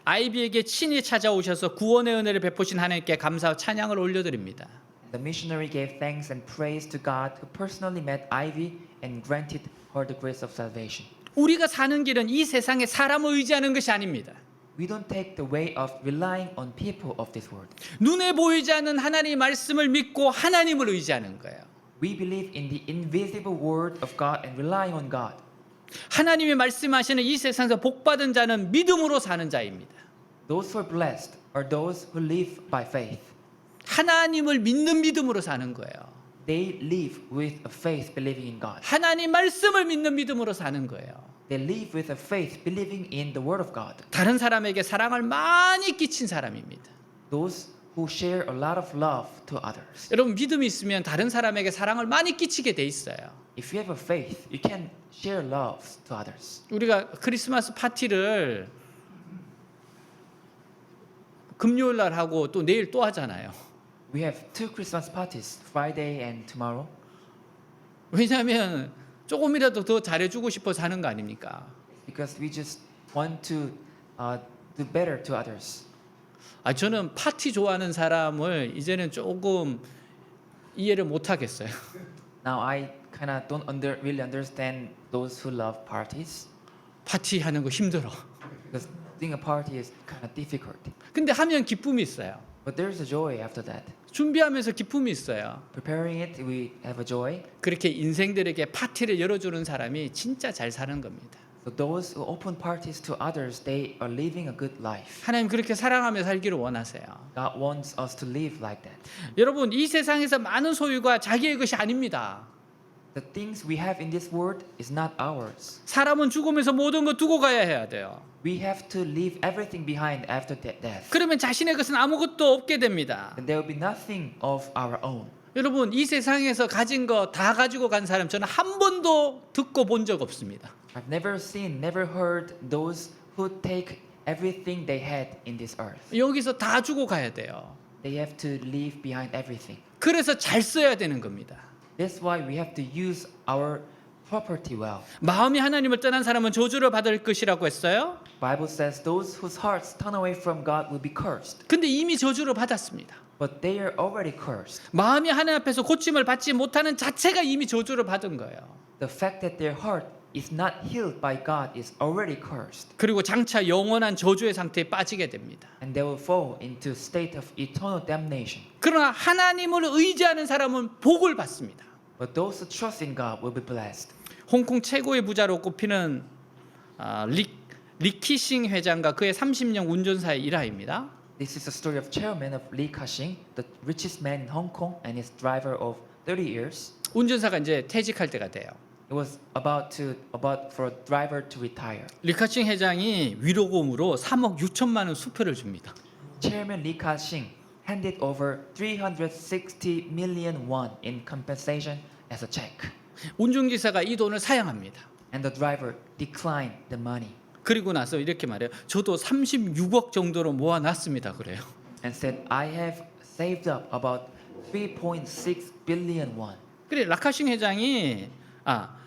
Speaker 1: 아이비에게 친히 찾아오셔서 구원의 은혜를 베푸신 하나님께 감사와 찬양을 올려드립니다.
Speaker 2: The missionary gave thanks and praise to God who personally met Ivy and granted her the grace of salvation.
Speaker 1: 우리가 사는 길은 이 세상에 사람을 의지하는 것이 아닙니다.
Speaker 2: We don't take the way of relying on people of this world.
Speaker 1: 눈에 보이지 않는 하나님의 말씀을 믿고 하나님을 의지하는 거예요.
Speaker 2: We believe in the invisible word of God and relying on God.
Speaker 1: 하나님이 말씀하시는 이 세상에서 복받은 자는 믿음으로 사는 자입니다.
Speaker 2: Those who are blessed are those who live by faith.
Speaker 1: 하나님을 믿는 믿음으로 사는 거예요.
Speaker 2: They live with a faith believing in God.
Speaker 1: 하나님 말씀을 믿는 믿음으로 사는 거예요.
Speaker 2: They live with a faith believing in the word of God.
Speaker 1: 다른 사람에게 사랑을 많이 끼친 사람입니다.
Speaker 2: Those who share a lot of love to others.
Speaker 1: 여러분 믿음이 있으면 다른 사람에게 사랑을 많이 끼치게 돼 있어요.
Speaker 2: If you have a faith, you can share love to others.
Speaker 1: 우리가 크리스마스 파티를 금요일 날 하고 또 내일 또 하잖아요.
Speaker 2: We have two Christmas parties, Friday and tomorrow.
Speaker 1: 왜냐하면 조금이라도 더 잘해주고 싶어서 하는 거 아닙니까?
Speaker 2: Because we just want to do better to others.
Speaker 1: 저는 파티 좋아하는 사람을 이제는 조금 이해를 못 하겠어요.
Speaker 2: Now I kind of don't really understand those who love parties
Speaker 1: 파티 하는 거 힘들어.
Speaker 2: because doing a party is kind of difficult.
Speaker 1: 근데 하면 기쁨이 있어요.
Speaker 2: But there's a joy after that.
Speaker 1: 준비하면서 기쁨이 있어요.
Speaker 2: Preparing it, we have a joy.
Speaker 1: 그렇게 인생들에게 파티를 열어주는 사람이 진짜 잘 사는 겁니다.
Speaker 2: So those who open parties to others, they are living a good life.
Speaker 1: 하나님 그렇게 사랑하며 살기를 원하세요.
Speaker 2: God wants us to live like that.
Speaker 1: 여러분 이 세상에서 많은 소유가 자기의 것이 아닙니다.
Speaker 2: The things we have in this world is not ours.
Speaker 1: 사람은 죽으면서 모든 거 두고 가야 해야 돼요.
Speaker 2: We have to leave everything behind after death.
Speaker 1: 그러면 자신의 것은 아무것도 없게 됩니다.
Speaker 2: And there will be nothing of our own.
Speaker 1: 여러분 이 세상에서 가진 거 다 가지고 간 사람 저는 한 번도 듣고 본 적 없습니다.
Speaker 2: I've never seen, never heard those who take everything they had in this earth.
Speaker 1: 여기서 다 주고 가야 돼요.
Speaker 2: They have to leave behind everything.
Speaker 1: 그래서 잘 써야 되는 겁니다.
Speaker 2: That's why we have to use our property well.
Speaker 1: 마음이 하나님을 떠난 사람은 저주를 받을 것이라고 했어요.
Speaker 2: Bible says those whose hearts turn away from God will be cursed.
Speaker 1: 근데 이미 저주를 받았습니다.
Speaker 2: But they are already cursed.
Speaker 1: 마음이 하나님 앞에서 고침을 받지 못하는 자체가 이미 저주를 받은 거예요.
Speaker 2: The fact that their heart is not healed by God is already cursed.
Speaker 1: 그리고 장차 영원한 저주의 상태에 빠지게 됩니다.
Speaker 2: And they will fall into state of eternal damnation.
Speaker 1: 그러나 하나님을 의지하는 사람은 복을 받습니다.
Speaker 2: But those who trust in God will be blessed.
Speaker 1: 홍콩 최고의 부자로 꼽히는 리키싱 회장과 그의 30년 운전사의 일화입니다.
Speaker 2: This is the story of chairman of Lee Ka-shing, the richest man in Hong Kong and his driver of 30 years.
Speaker 1: 운전사가 이제 퇴직할 때가 돼요.
Speaker 2: It was about for a driver to retire.
Speaker 1: 리카싱 회장이 위로금으로 3억 6천만 원 수표를 줍니다.
Speaker 2: Chairman Lee Ka-shing handed over 360 million won in compensation as a check.
Speaker 1: 운전기사가 이 돈을 사양합니다.
Speaker 2: And the driver declined the money
Speaker 1: 그리고 나서 이렇게 말해요. 저도 36억 정도로 모아놨습니다. 그래요.
Speaker 2: and said, I have saved up about 3.6 billion won.
Speaker 1: 그래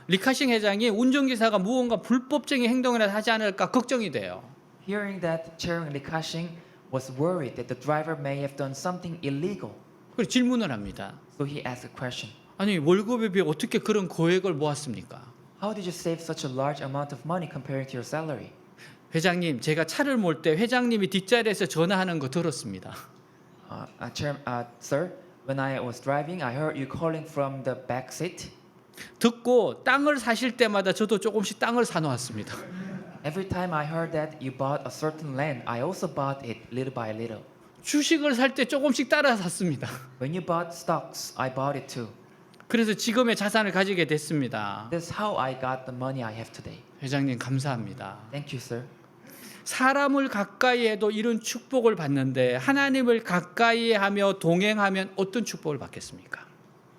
Speaker 1: 리카싱 회장이 운전기사가 무언가 불법적인 행동을 하지 않을까 걱정이 돼요.
Speaker 2: Hearing that, Chairman Lee Ka-shing was worried that the driver may have done something illegal.
Speaker 1: 그래서 질문을 합니다.
Speaker 2: So he asked a question.
Speaker 1: 아니 월급에 비해 어떻게 그런 고액을 모았습니까?
Speaker 2: How did you save such a large amount of money compared to your salary?
Speaker 1: 회장님, 제가 차를 몰 때 회장님이 뒷자리에서 전화하는 거 들었습니다.
Speaker 2: Sir, when I was driving, I heard you calling from the back seat.
Speaker 1: 듣고 땅을 사실 때마다 저도 조금씩 땅을 사놓았습니다.
Speaker 2: Every time I heard that you bought a certain land, I also bought it little by little.
Speaker 1: 주식을 살 때 조금씩 따라 샀습니다.
Speaker 2: When you bought stocks, I bought it too.
Speaker 1: 그래서 지금의 자산을 가지게 됐습니다.
Speaker 2: That's how I got the money I have today.
Speaker 1: 회장님 감사합니다.
Speaker 2: Thank you, sir.
Speaker 1: 사람을 가까이 해도 이런 축복을 받는데 하나님을 가까이 하며 동행하면 어떤 축복을 받겠습니까?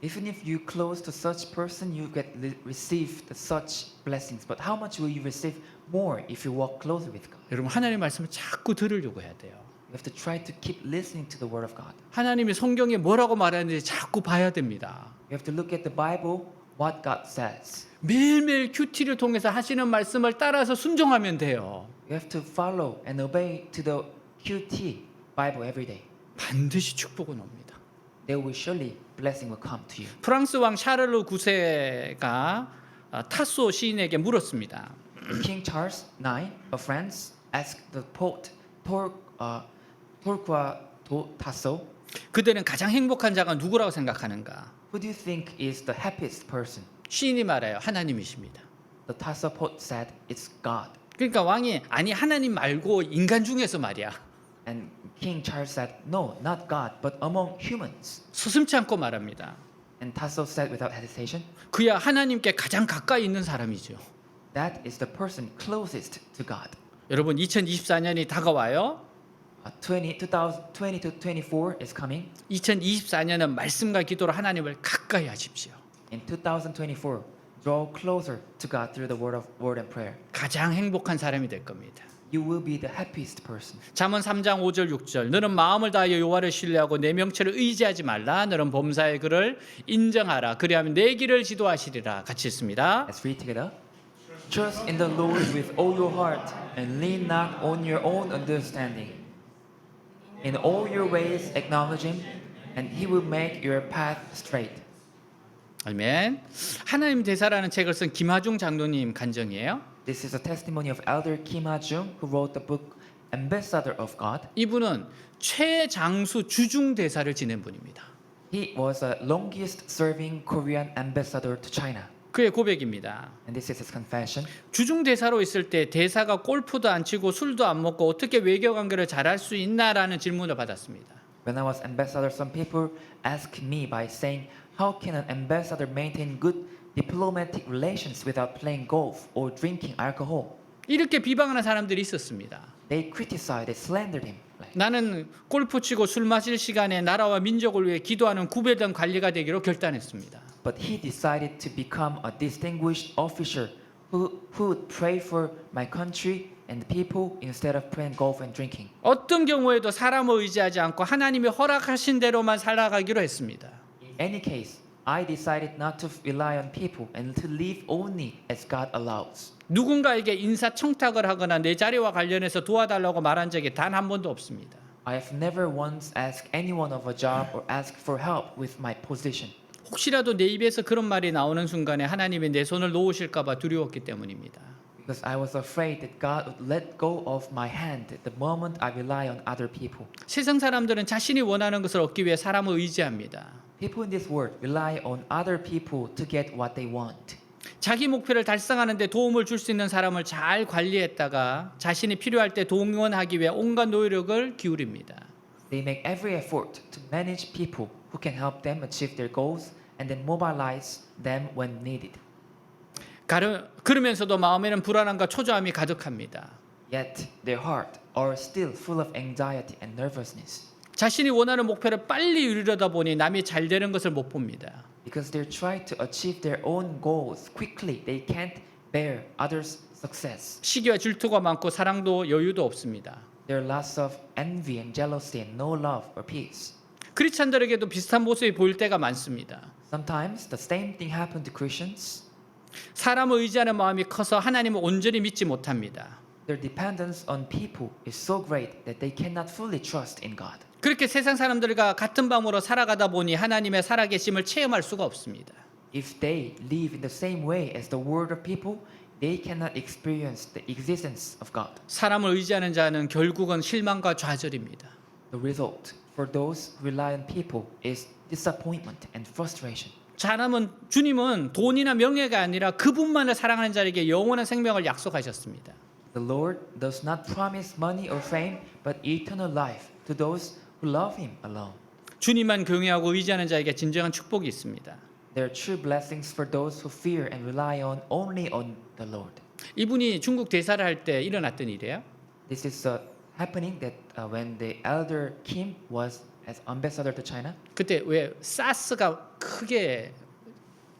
Speaker 2: Even if you close to such person, you get receive such blessings. But how much will you receive more if you walk closer with God?
Speaker 1: 여러분 하나님 말씀을 자꾸 들으려고 해야 돼요.
Speaker 2: You have to try to keep listening to the word of God.
Speaker 1: 하나님이 성경에 뭐라고 말하는지 자꾸 봐야 됩니다.
Speaker 2: You have to look at the Bible, what God says.
Speaker 1: 매일매일 큐티를 통해서 하시는 말씀을 따라서 순종하면 돼요.
Speaker 2: You have to follow and obey to the QT Bible every day.
Speaker 1: 반드시 축복은 옵니다.
Speaker 2: There will surely blessing will come to you.
Speaker 1: 프랑스 왕 샤를르 9세가 타소 시인에게 물었습니다.
Speaker 2: King Charles IX of France asked the Pope Torquato Tasso,
Speaker 1: 그대는 가장 행복한 자가 누구라고 생각하는가?
Speaker 2: who do you think is the happiest person?
Speaker 1: 시인이 말해요. 하나님이십니다.
Speaker 2: The Tasso Pope said, it's God.
Speaker 1: 그러니까 왕이 아니 하나님 말고 인간 중에서 말이야.
Speaker 2: And King Charles said, no, not God, but among humans.
Speaker 1: 서슴지 않고 말합니다.
Speaker 2: And Tasso said without hesitation,
Speaker 1: 그야 하나님께 가장 가까이 있는 사람이죠.
Speaker 2: that is the person closest to God.
Speaker 1: 여러분 2024년이 다가와요.
Speaker 2: 20 to 24 is coming.
Speaker 1: 2024년은 말씀과 기도로 하나님을 가까이 하십시오.
Speaker 2: In 2024, draw closer to God through the word and prayer.
Speaker 1: 가장 행복한 사람이 될 겁니다.
Speaker 2: You will be the happiest person.
Speaker 1: 잠언 3장 5절 6절 너는 마음을 다하여 여호와를 신뢰하고 내 명체를 의지하지 말라. 너는 범사의 글을 인정하라. 그리하면 내 길을 지도하시리라. 같이 읽습니다.
Speaker 2: Let's read together. Trust in the Lord with all your heart and lean not on your own understanding. In all your ways acknowledge him and he will make your path straight.
Speaker 1: 아멘. 하나님 대사라는 책을 쓴 김하중 장로님 간증이에요.
Speaker 2: This is a testimony of Elder Kim Ha-jung who wrote the book Ambassador of God.
Speaker 1: 이분은 최장수 주중 대사를 지낸 분입니다.
Speaker 2: He was the longest serving Korean ambassador to China.
Speaker 1: 그의 고백입니다.
Speaker 2: And this is his confession.
Speaker 1: 주중 대사로 있을 때 대사가 골프도 안 치고 술도 안 먹고 어떻게 외교 관계를 잘할 수 있나라는 질문을 받았습니다.
Speaker 2: When I was ambassador, some people asked me by saying, how can an ambassador maintain good diplomatic relations without playing golf or drinking alcohol?
Speaker 1: 이렇게 비방하는 사람들이 있었습니다.
Speaker 2: They criticized, they slandered him.
Speaker 1: 나는 골프 치고 술 마실 시간에 나라와 민족을 위해 기도하는 구배당 관리가 되기로 결단했습니다.
Speaker 2: But he decided to become a distinguished officer who would pray for my country and the people instead of playing golf and drinking.
Speaker 1: 어떤 경우에도 사람을 의지하지 않고 하나님이 허락하신 대로만 살아가기로 했습니다.
Speaker 2: In any case, I decided not to rely on people and to live only as God allows.
Speaker 1: 누군가에게 인사청탁을 하거나 내 자리와 관련해서 도와달라고 말한 적이 단 한 번도 없습니다.
Speaker 2: I have never once asked anyone of a job or asked for help with my position.
Speaker 1: 혹시라도 내 입에서 그런 말이 나오는 순간에 하나님이 내 손을 놓으실까 봐 두려웠기 때문입니다.
Speaker 2: Because I was afraid that God would let go of my hand the moment I rely on other people.
Speaker 1: 세상 사람들은 자신이 원하는 것을 얻기 위해 사람을 의지합니다.
Speaker 2: People in this world rely on other people to get what they want.
Speaker 1: 자기 목표를 달성하는 데 도움을 줄 수 있는 사람을 잘 관리했다가 자신이 필요할 때 동원하기 위해 온갖 노력을 기울입니다.
Speaker 2: They make every effort to manage people who can help them achieve their goals and then mobilize them when needed.
Speaker 1: 그러면서도 마음에는 불안함과 초조함이 가득합니다.
Speaker 2: Yet their heart are still full of anxiety and nervousness
Speaker 1: 자신이 원하는 목표를 빨리 이루려다 보니 남이 잘 되는 것을 못 봅니다.
Speaker 2: because they're trying to achieve their own goals quickly. They can't bear others' success.
Speaker 1: 시기와 질투가 많고 사랑도 여유도 없습니다.
Speaker 2: There are lots of envy and jealousy and no love or peace.
Speaker 1: 크리스찬들에게도 비슷한 모습이 보일 때가 많습니다.
Speaker 2: Sometimes the same thing happened to Christians.
Speaker 1: 사람을 의지하는 마음이 커서 하나님을 온전히 믿지 못합니다.
Speaker 2: Their dependence on people is so great that they cannot fully trust in God.
Speaker 1: 그렇게 세상 사람들과 같은 방으로 살아가다 보니 하나님의 살아계심을 체험할 수가 없습니다.
Speaker 2: If they live in the same way as the world of people, they cannot experience the existence of God.
Speaker 1: 사람을 의지하는 자는 결국은 실망과 좌절입니다.
Speaker 2: The result for those who rely on people is disappointment and frustration.
Speaker 1: 주님은 돈이나 명예가 아니라 그분만을 사랑하는 자에게 영원한 생명을 약속하셨습니다.
Speaker 2: The Lord does not promise money or fame, but eternal life to those who love Him alone.
Speaker 1: 주님만 경외하고 의지하는 자에게 진정한 축복이 있습니다.
Speaker 2: There are true blessings for those who fear and rely on only on the Lord.
Speaker 1: 이분이 중국 대사를 할 때 일어났던 일이에요.
Speaker 2: This is happening that when the elder Kim was as ambassador to China.
Speaker 1: 그때 왜 사스가 크게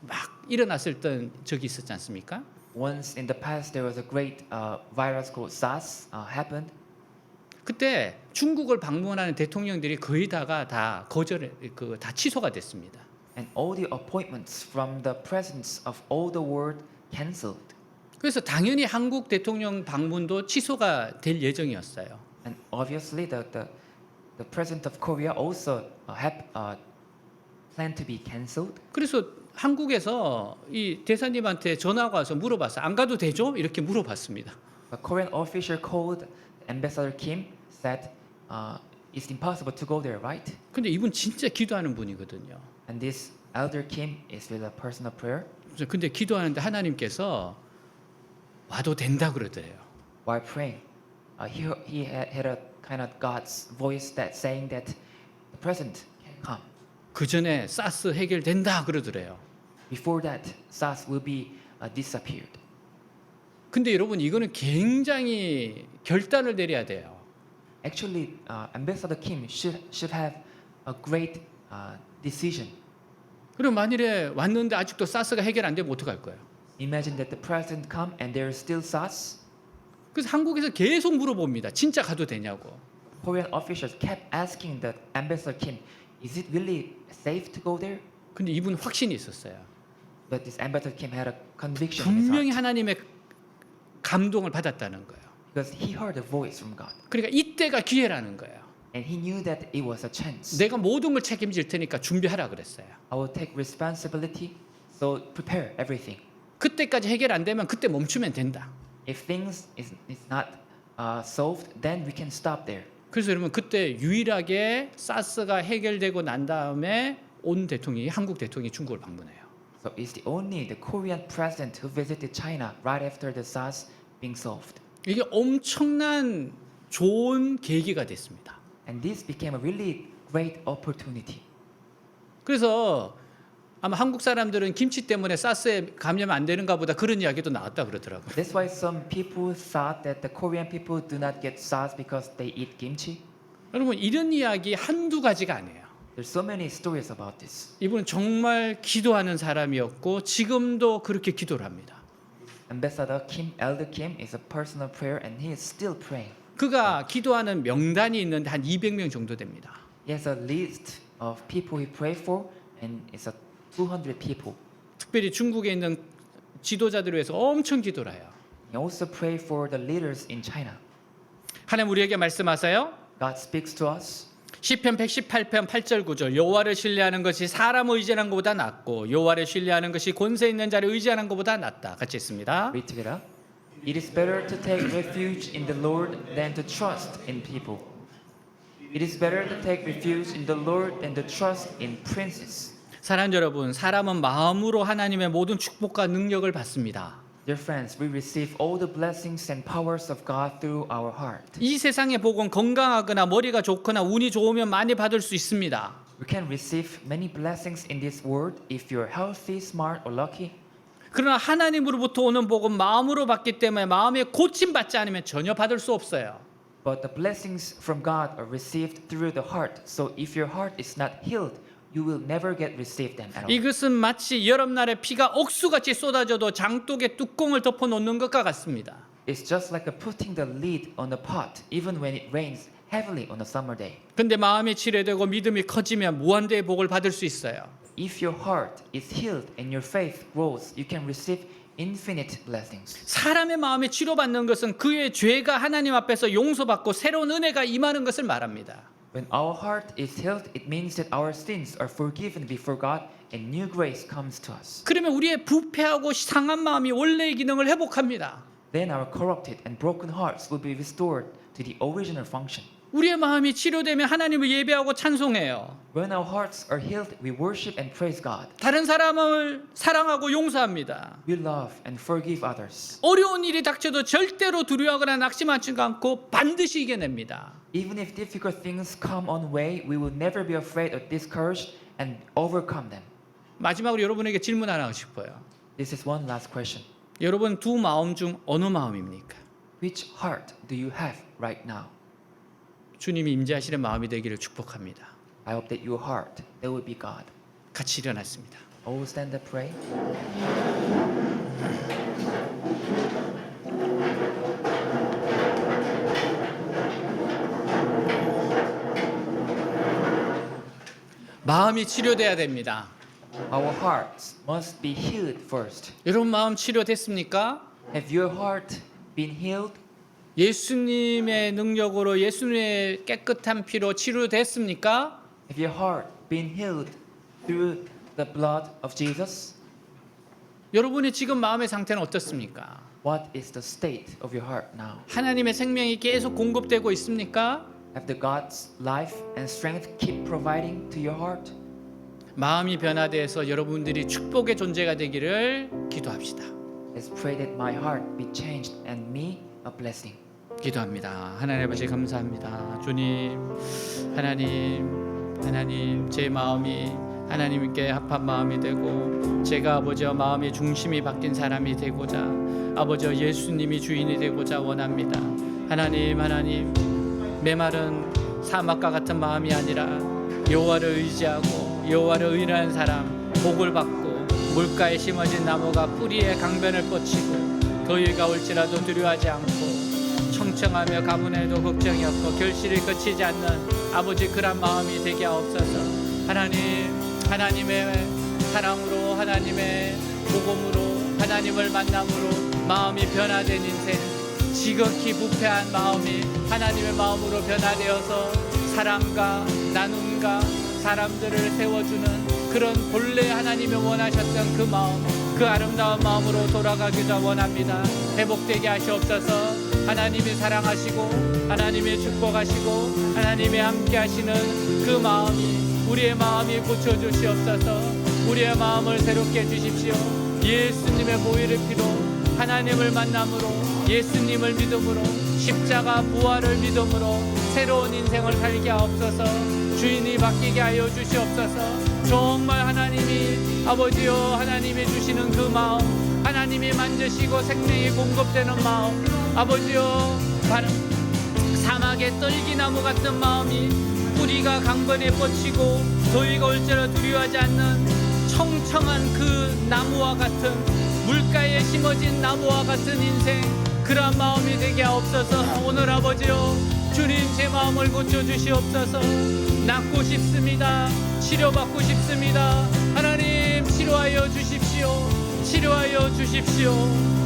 Speaker 1: 막 일어났을 때 적이 있었지 않습니까?
Speaker 2: Once in the past, there was a great virus called SARS happened.
Speaker 1: 그때 중국을 방문하는 대통령들이 거의 다가 다 다 취소가 됐습니다.
Speaker 2: And all the appointments from the presidents of all the world cancelled.
Speaker 1: 그래서 당연히 한국 대통령 방문도 취소가 될 예정이었어요.
Speaker 2: And obviously, the president of Korea also planned to be cancelled.
Speaker 1: 그래서 한국에서 이 대사님한테 전화가 와서 물어봤어요. 안 가도 되죠? 이렇게 물어봤습니다.
Speaker 2: A Korean official called Ambassador Kim said, "It's impossible to go there, right?"
Speaker 1: 근데 이분 진짜 기도하는 분이거든요.
Speaker 2: And this elder Kim is really a person of prayer.
Speaker 1: 그래서 근데 기도하는데 하나님께서 와도 된다 그러더래요.
Speaker 2: While praying, he had a kind of God's voice that saying that the president can come.
Speaker 1: 그 전에 사스 해결된다 그러더래요.
Speaker 2: Before that, SARS will be disappeared.
Speaker 1: 근데 여러분 이거는 굉장히 결단을 내려야 돼요.
Speaker 2: Actually, Ambassador Kim should have a great decision.
Speaker 1: 그럼 만일에 왔는데 아직도 사스가 해결 안 되면 어떡할 거예요?
Speaker 2: Imagine that the president come and there is still SARS.
Speaker 1: 그래서 한국에서 계속 물어봅니다. 진짜 가도 되냐고.
Speaker 2: Korean officials kept asking the Ambassador Kim, "Is it really safe to go there?"
Speaker 1: 근데 이분 확신이 있었어요.
Speaker 2: But this Ambassador Kim had a conviction in his
Speaker 1: 분명히
Speaker 2: heart
Speaker 1: 하나님의 감동을 받았다는 거예요.
Speaker 2: because he heard a voice from God
Speaker 1: 그러니까 이때가 기회라는 거예요.
Speaker 2: and he knew that it was a chance.
Speaker 1: 내가 모든 걸 책임질 테니까 준비하라 그랬어요.
Speaker 2: I will take responsibility, so prepare everything.
Speaker 1: 그때까지 해결 안 되면 그때 멈추면 된다.
Speaker 2: If things is not solved, then we can stop there.
Speaker 1: 그래서 여러분 그때 유일하게 사스가 해결되고 난 다음에 온 대통령이 한국 대통령이 중국을 방문해요.
Speaker 2: So it's the only the Korean president who visited China right after the SARS being solved.
Speaker 1: 이게 엄청난 좋은 계기가 됐습니다.
Speaker 2: And this became a really great opportunity.
Speaker 1: 그래서 아마 한국 사람들은 김치 때문에 사스에 감염 안 되는가 보다 그런 이야기도 나왔다 그러더라고요.
Speaker 2: That's why some people thought that the Korean people do not get SARS because they eat kimchi.
Speaker 1: 여러분 이런 이야기 한두 가지가 아니에요.
Speaker 2: There's so many stories about this.
Speaker 1: 이분은 정말 기도하는 사람이었고 지금도 그렇게 기도를 합니다.
Speaker 2: Ambassador Kim, Elder Kim is a personal prayer and he is still praying.
Speaker 1: 그가 기도하는 명단이 있는데 한 200명 정도 됩니다.
Speaker 2: He has a list of people he pray for and it's a 200 people.
Speaker 1: 특별히 중국에 있는 지도자들을 위해서 엄청 기도를 해요.
Speaker 2: He also pray for the leaders in China.
Speaker 1: 하나님 우리에게 말씀하세요.
Speaker 2: God speaks to us.
Speaker 1: 시편 118편 8절 9절 여호와를 신뢰하는 것이 사람을 의지하는 것보다 낫고 여호와를 신뢰하는 것이 권세 있는 자를 의지하는 것보다 낫다. 같이 있습니다.
Speaker 2: Read together. It is better to take refuge in the Lord than to trust in people. It is better to take refuge in the Lord than to trust in princes.
Speaker 1: 사랑하는 여러분, 사람은 마음으로 하나님의 모든 축복과 능력을 받습니다.
Speaker 2: Dear friends, we receive all the blessings and powers of God through our heart.
Speaker 1: 이 세상의 복은 건강하거나 머리가 좋거나 운이 좋으면 많이 받을 수 있습니다.
Speaker 2: We can receive many blessings in this world if you're healthy, smart, or lucky.
Speaker 1: 그러나 하나님으로부터 오는 복은 마음으로 받기 때문에 마음에 고침받지 않으면 전혀 받을 수 없어요.
Speaker 2: But the blessings from God are received through the heart. So if your heart is not healed, you will never get received them at all.
Speaker 1: 이것은 마치 여름날에 비가 옥수같이 쏟아져도 장독에 뚜껑을 덮어 놓는 것과 같습니다.
Speaker 2: It's just like putting the lid on a pot, even when it rains heavily on a summer day.
Speaker 1: 근데 마음이 치료되고 믿음이 커지면 무한대의 복을 받을 수 있어요.
Speaker 2: If your heart is healed and your faith grows, you can receive infinite blessings.
Speaker 1: 사람의 마음이 치료받는 것은 그의 죄가 하나님 앞에서 용서받고 새로운 은혜가 임하는 것을 말합니다.
Speaker 2: When our heart is healed, it means that our sins are forgiven before God and new grace comes to us.
Speaker 1: 그러면 우리의 부패하고 상한 마음이 원래의 기능을 회복합니다.
Speaker 2: Then our corrupted and broken hearts will be restored to the original function.
Speaker 1: 우리의 마음이 치료되면 하나님을 예배하고 찬송해요.
Speaker 2: When our hearts are healed, we worship and praise God.
Speaker 1: 다른 사람을 사랑하고 용서합니다.
Speaker 2: We love and forgive others.
Speaker 1: 어려운 일이 닥쳐도 절대로 두려워하거나 낙심하지 않고 반드시 이겨냅니다.
Speaker 2: Even if difficult things come on way, we will never be afraid or discouraged and overcome them.
Speaker 1: 마지막으로 여러분에게 질문 하나 하고 싶어요.
Speaker 2: This is one last question.
Speaker 1: 여러분 두 마음 중 어느 마음입니까?
Speaker 2: Which heart do you have right now?
Speaker 1: 주님이 임재하시는 마음이 되기를 축복합니다.
Speaker 2: I hope that your heart, that will be God.
Speaker 1: 같이 일어났습니다.
Speaker 2: All stand up, pray.
Speaker 1: 마음이 치료돼야 됩니다.
Speaker 2: Our hearts must be healed first.
Speaker 1: 여러분 마음 치료됐습니까?
Speaker 2: Have your heart been healed?
Speaker 1: 예수님의 능력으로 예수님의 깨끗한 피로 치료됐습니까?
Speaker 2: Have your heart been healed through the blood of Jesus?
Speaker 1: 여러분의 지금 마음의 상태는 어떻습니까?
Speaker 2: What is the state of your heart now?
Speaker 1: 하나님의 생명이 계속 공급되고 있습니까?
Speaker 2: Have the God's life and strength keep providing to your heart?
Speaker 1: 마음이 변화돼서 여러분들이 축복의 존재가 되기를 기도합시다.
Speaker 2: Let's pray that my heart be changed and me a blessing.
Speaker 1: 기도합니다. 하나님 아버지 감사합니다. 주님, 하나님 제 마음이 하나님께 합한 마음이 되고 제가 아버지와 마음의 중심이 바뀐 사람이 되고자 아버지와 예수님이 주인이 되고자 원합니다. 하나님 메마른 사막과 같은 마음이 아니라 여호와를 의지하고 여호와를 의뢰하는 사람 복을 받고 물가에 심어진 나무가 뿌리에 강변을 뻗치고 더위가 올지라도 두려워하지 않고 청청하며 가문에도 걱정이 없고 결실을 거치지 않는 아버지 그런 마음이 되게 하옵소서. 하나님의 사랑으로 하나님의 복음으로 하나님을 만남으로 마음이 변화된 인생 지극히 부패한 마음이 하나님의 마음으로 변화되어서 사랑과 나눔과 사람들을 세워주는 그런 본래 하나님이 원하셨던 그 마음 그 아름다운 마음으로 돌아가기를 원합니다. 회복되게 하시옵소서. 하나님이 사랑하시고 하나님이 축복하시고 하나님이 함께 하시는 그 마음이 우리의 마음이 고쳐주시옵소서. 우리의 마음을 새롭게 해주십시오. 예수님의 보혈의 피로 하나님을 만남으로 예수님을 믿음으로 십자가 부활을 믿음으로 새로운 인생을 살게 하옵소서. 주인이 바뀌게 하여 주시옵소서. 정말 하나님이 아버지여 하나님이 주시는 그 마음, 하나님이 만드시고 생명이 공급되는 마음, 아버지여 사막의 떨기나무 같은 마음이 뿌리가 강건히 뻗치고 더위가 올지라 두려워하지 않는 청청한 그 나무와 같은 물가에 심어진 나무와 같은 인생, 그러한 마음이 되게 하옵소서. 오늘 아버지여 주님 제 마음을 고쳐주시옵소서. 낫고 싶습니다. 치료받고 싶습니다. 하나님 치료하여 주십시오. 치료하여 주십시오.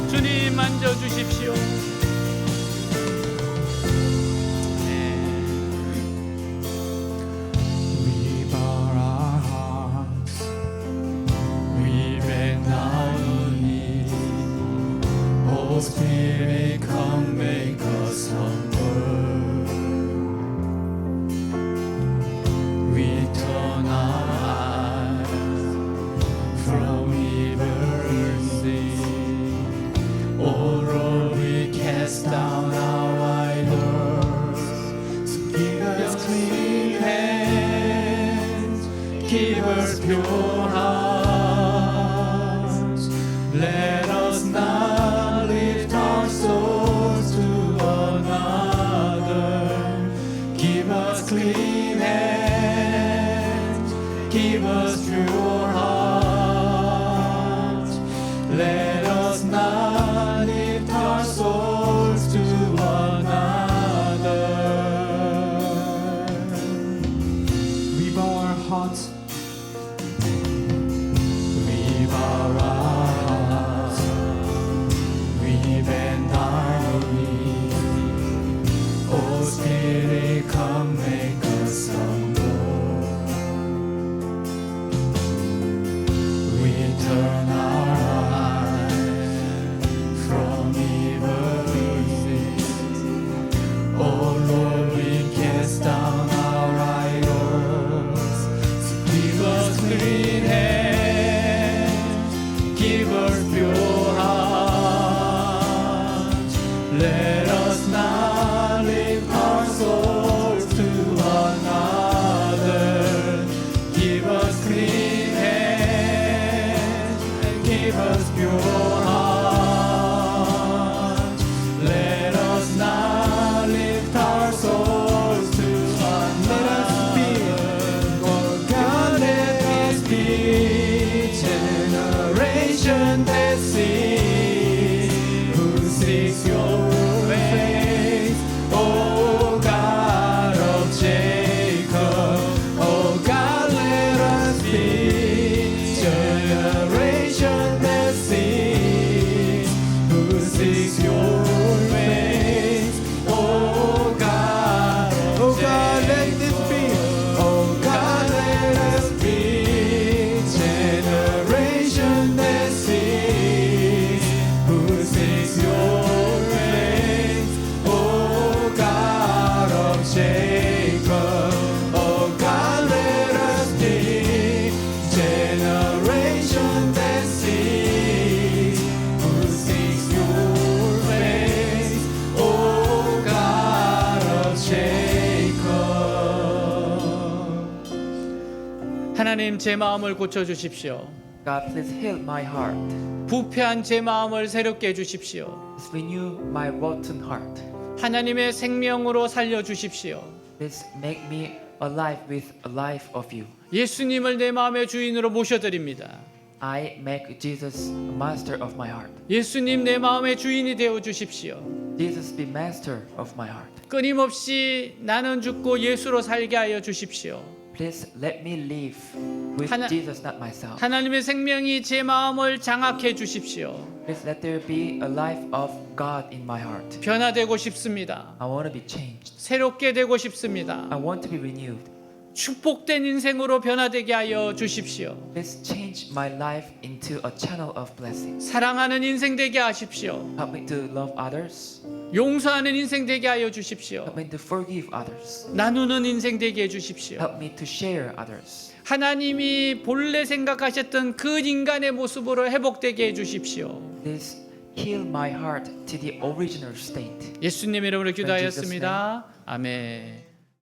Speaker 1: 주님 만져주십시오.
Speaker 3: We bow our hearts, we bend down on knees. Oh Spirit, come make us humble. We turn our eyes from evil and sin. Oh Lord, we cast down our idols. So give us clean hands, give us pure hearts. Let us not lift our souls to another. Give us clean hands, give us pure hearts. Let us not lift our souls to another. We bow our hearts. We bow our hearts. We bend our knees. Oh Spirit, come make us humble. We turn our eyes from evil things. Oh Lord, we cast down our idols. So give us clean hands, give us pure hearts. Let us not lift our souls to another. Give us clean hands and give us pure hearts. Let us not lift our souls to another. Oh God, let us be generation that sees, who seeks your face. Oh God of Jacob, oh God, let us be generation that sees, who seeks your face. Oh God, let this be. Oh God, let us be generation that sees, who seeks your face. Oh God of Jacob, oh God, let us be generation that sees, who seeks your face. Oh God of Jacob.
Speaker 1: 하나님 제 마음을 고쳐주십시오.
Speaker 2: God, please heal my heart.
Speaker 1: 부패한 제 마음을 새롭게 해주십시오.
Speaker 2: Please renew my rotten heart.
Speaker 1: 하나님의 생명으로 살려주십시오.
Speaker 2: Please make me alive with a life of you.
Speaker 1: 예수님을 내 마음의 주인으로 모셔드립니다.
Speaker 2: I make Jesus master of my heart.
Speaker 1: 예수님 내 마음의 주인이 되어 주십시오.
Speaker 2: Jesus be master of my heart.
Speaker 1: 끊임없이 나는 죽고 예수로 살게 하여 주십시오.
Speaker 2: Please let me live with
Speaker 1: 하나-
Speaker 2: Jesus, not myself.
Speaker 1: 하나님의 생명이 제 마음을 장악해 주십시오.
Speaker 2: Please let there be a life of God in my heart.
Speaker 1: 변화되고 싶습니다.
Speaker 2: I want to be changed.
Speaker 1: 새롭게 되고 싶습니다.
Speaker 2: I want to be renewed.
Speaker 1: 축복된 인생으로 변화되게 하여 주십시오.
Speaker 2: Please change my life into a channel of blessing.
Speaker 1: 사랑하는 인생 되게 하십시오.
Speaker 2: Help me to love others.
Speaker 1: 용서하는 인생 되게 하여 주십시오.
Speaker 2: Help me to forgive others.
Speaker 1: 나누는 인생 되게 해 주십시오.
Speaker 2: Help me to share others.
Speaker 1: 하나님이 본래 생각하셨던 그 인간의 모습으로 회복되게 해 주십시오.
Speaker 2: Please heal my heart to the original state.
Speaker 1: 예수님 이름으로 기도하였습니다. 아멘.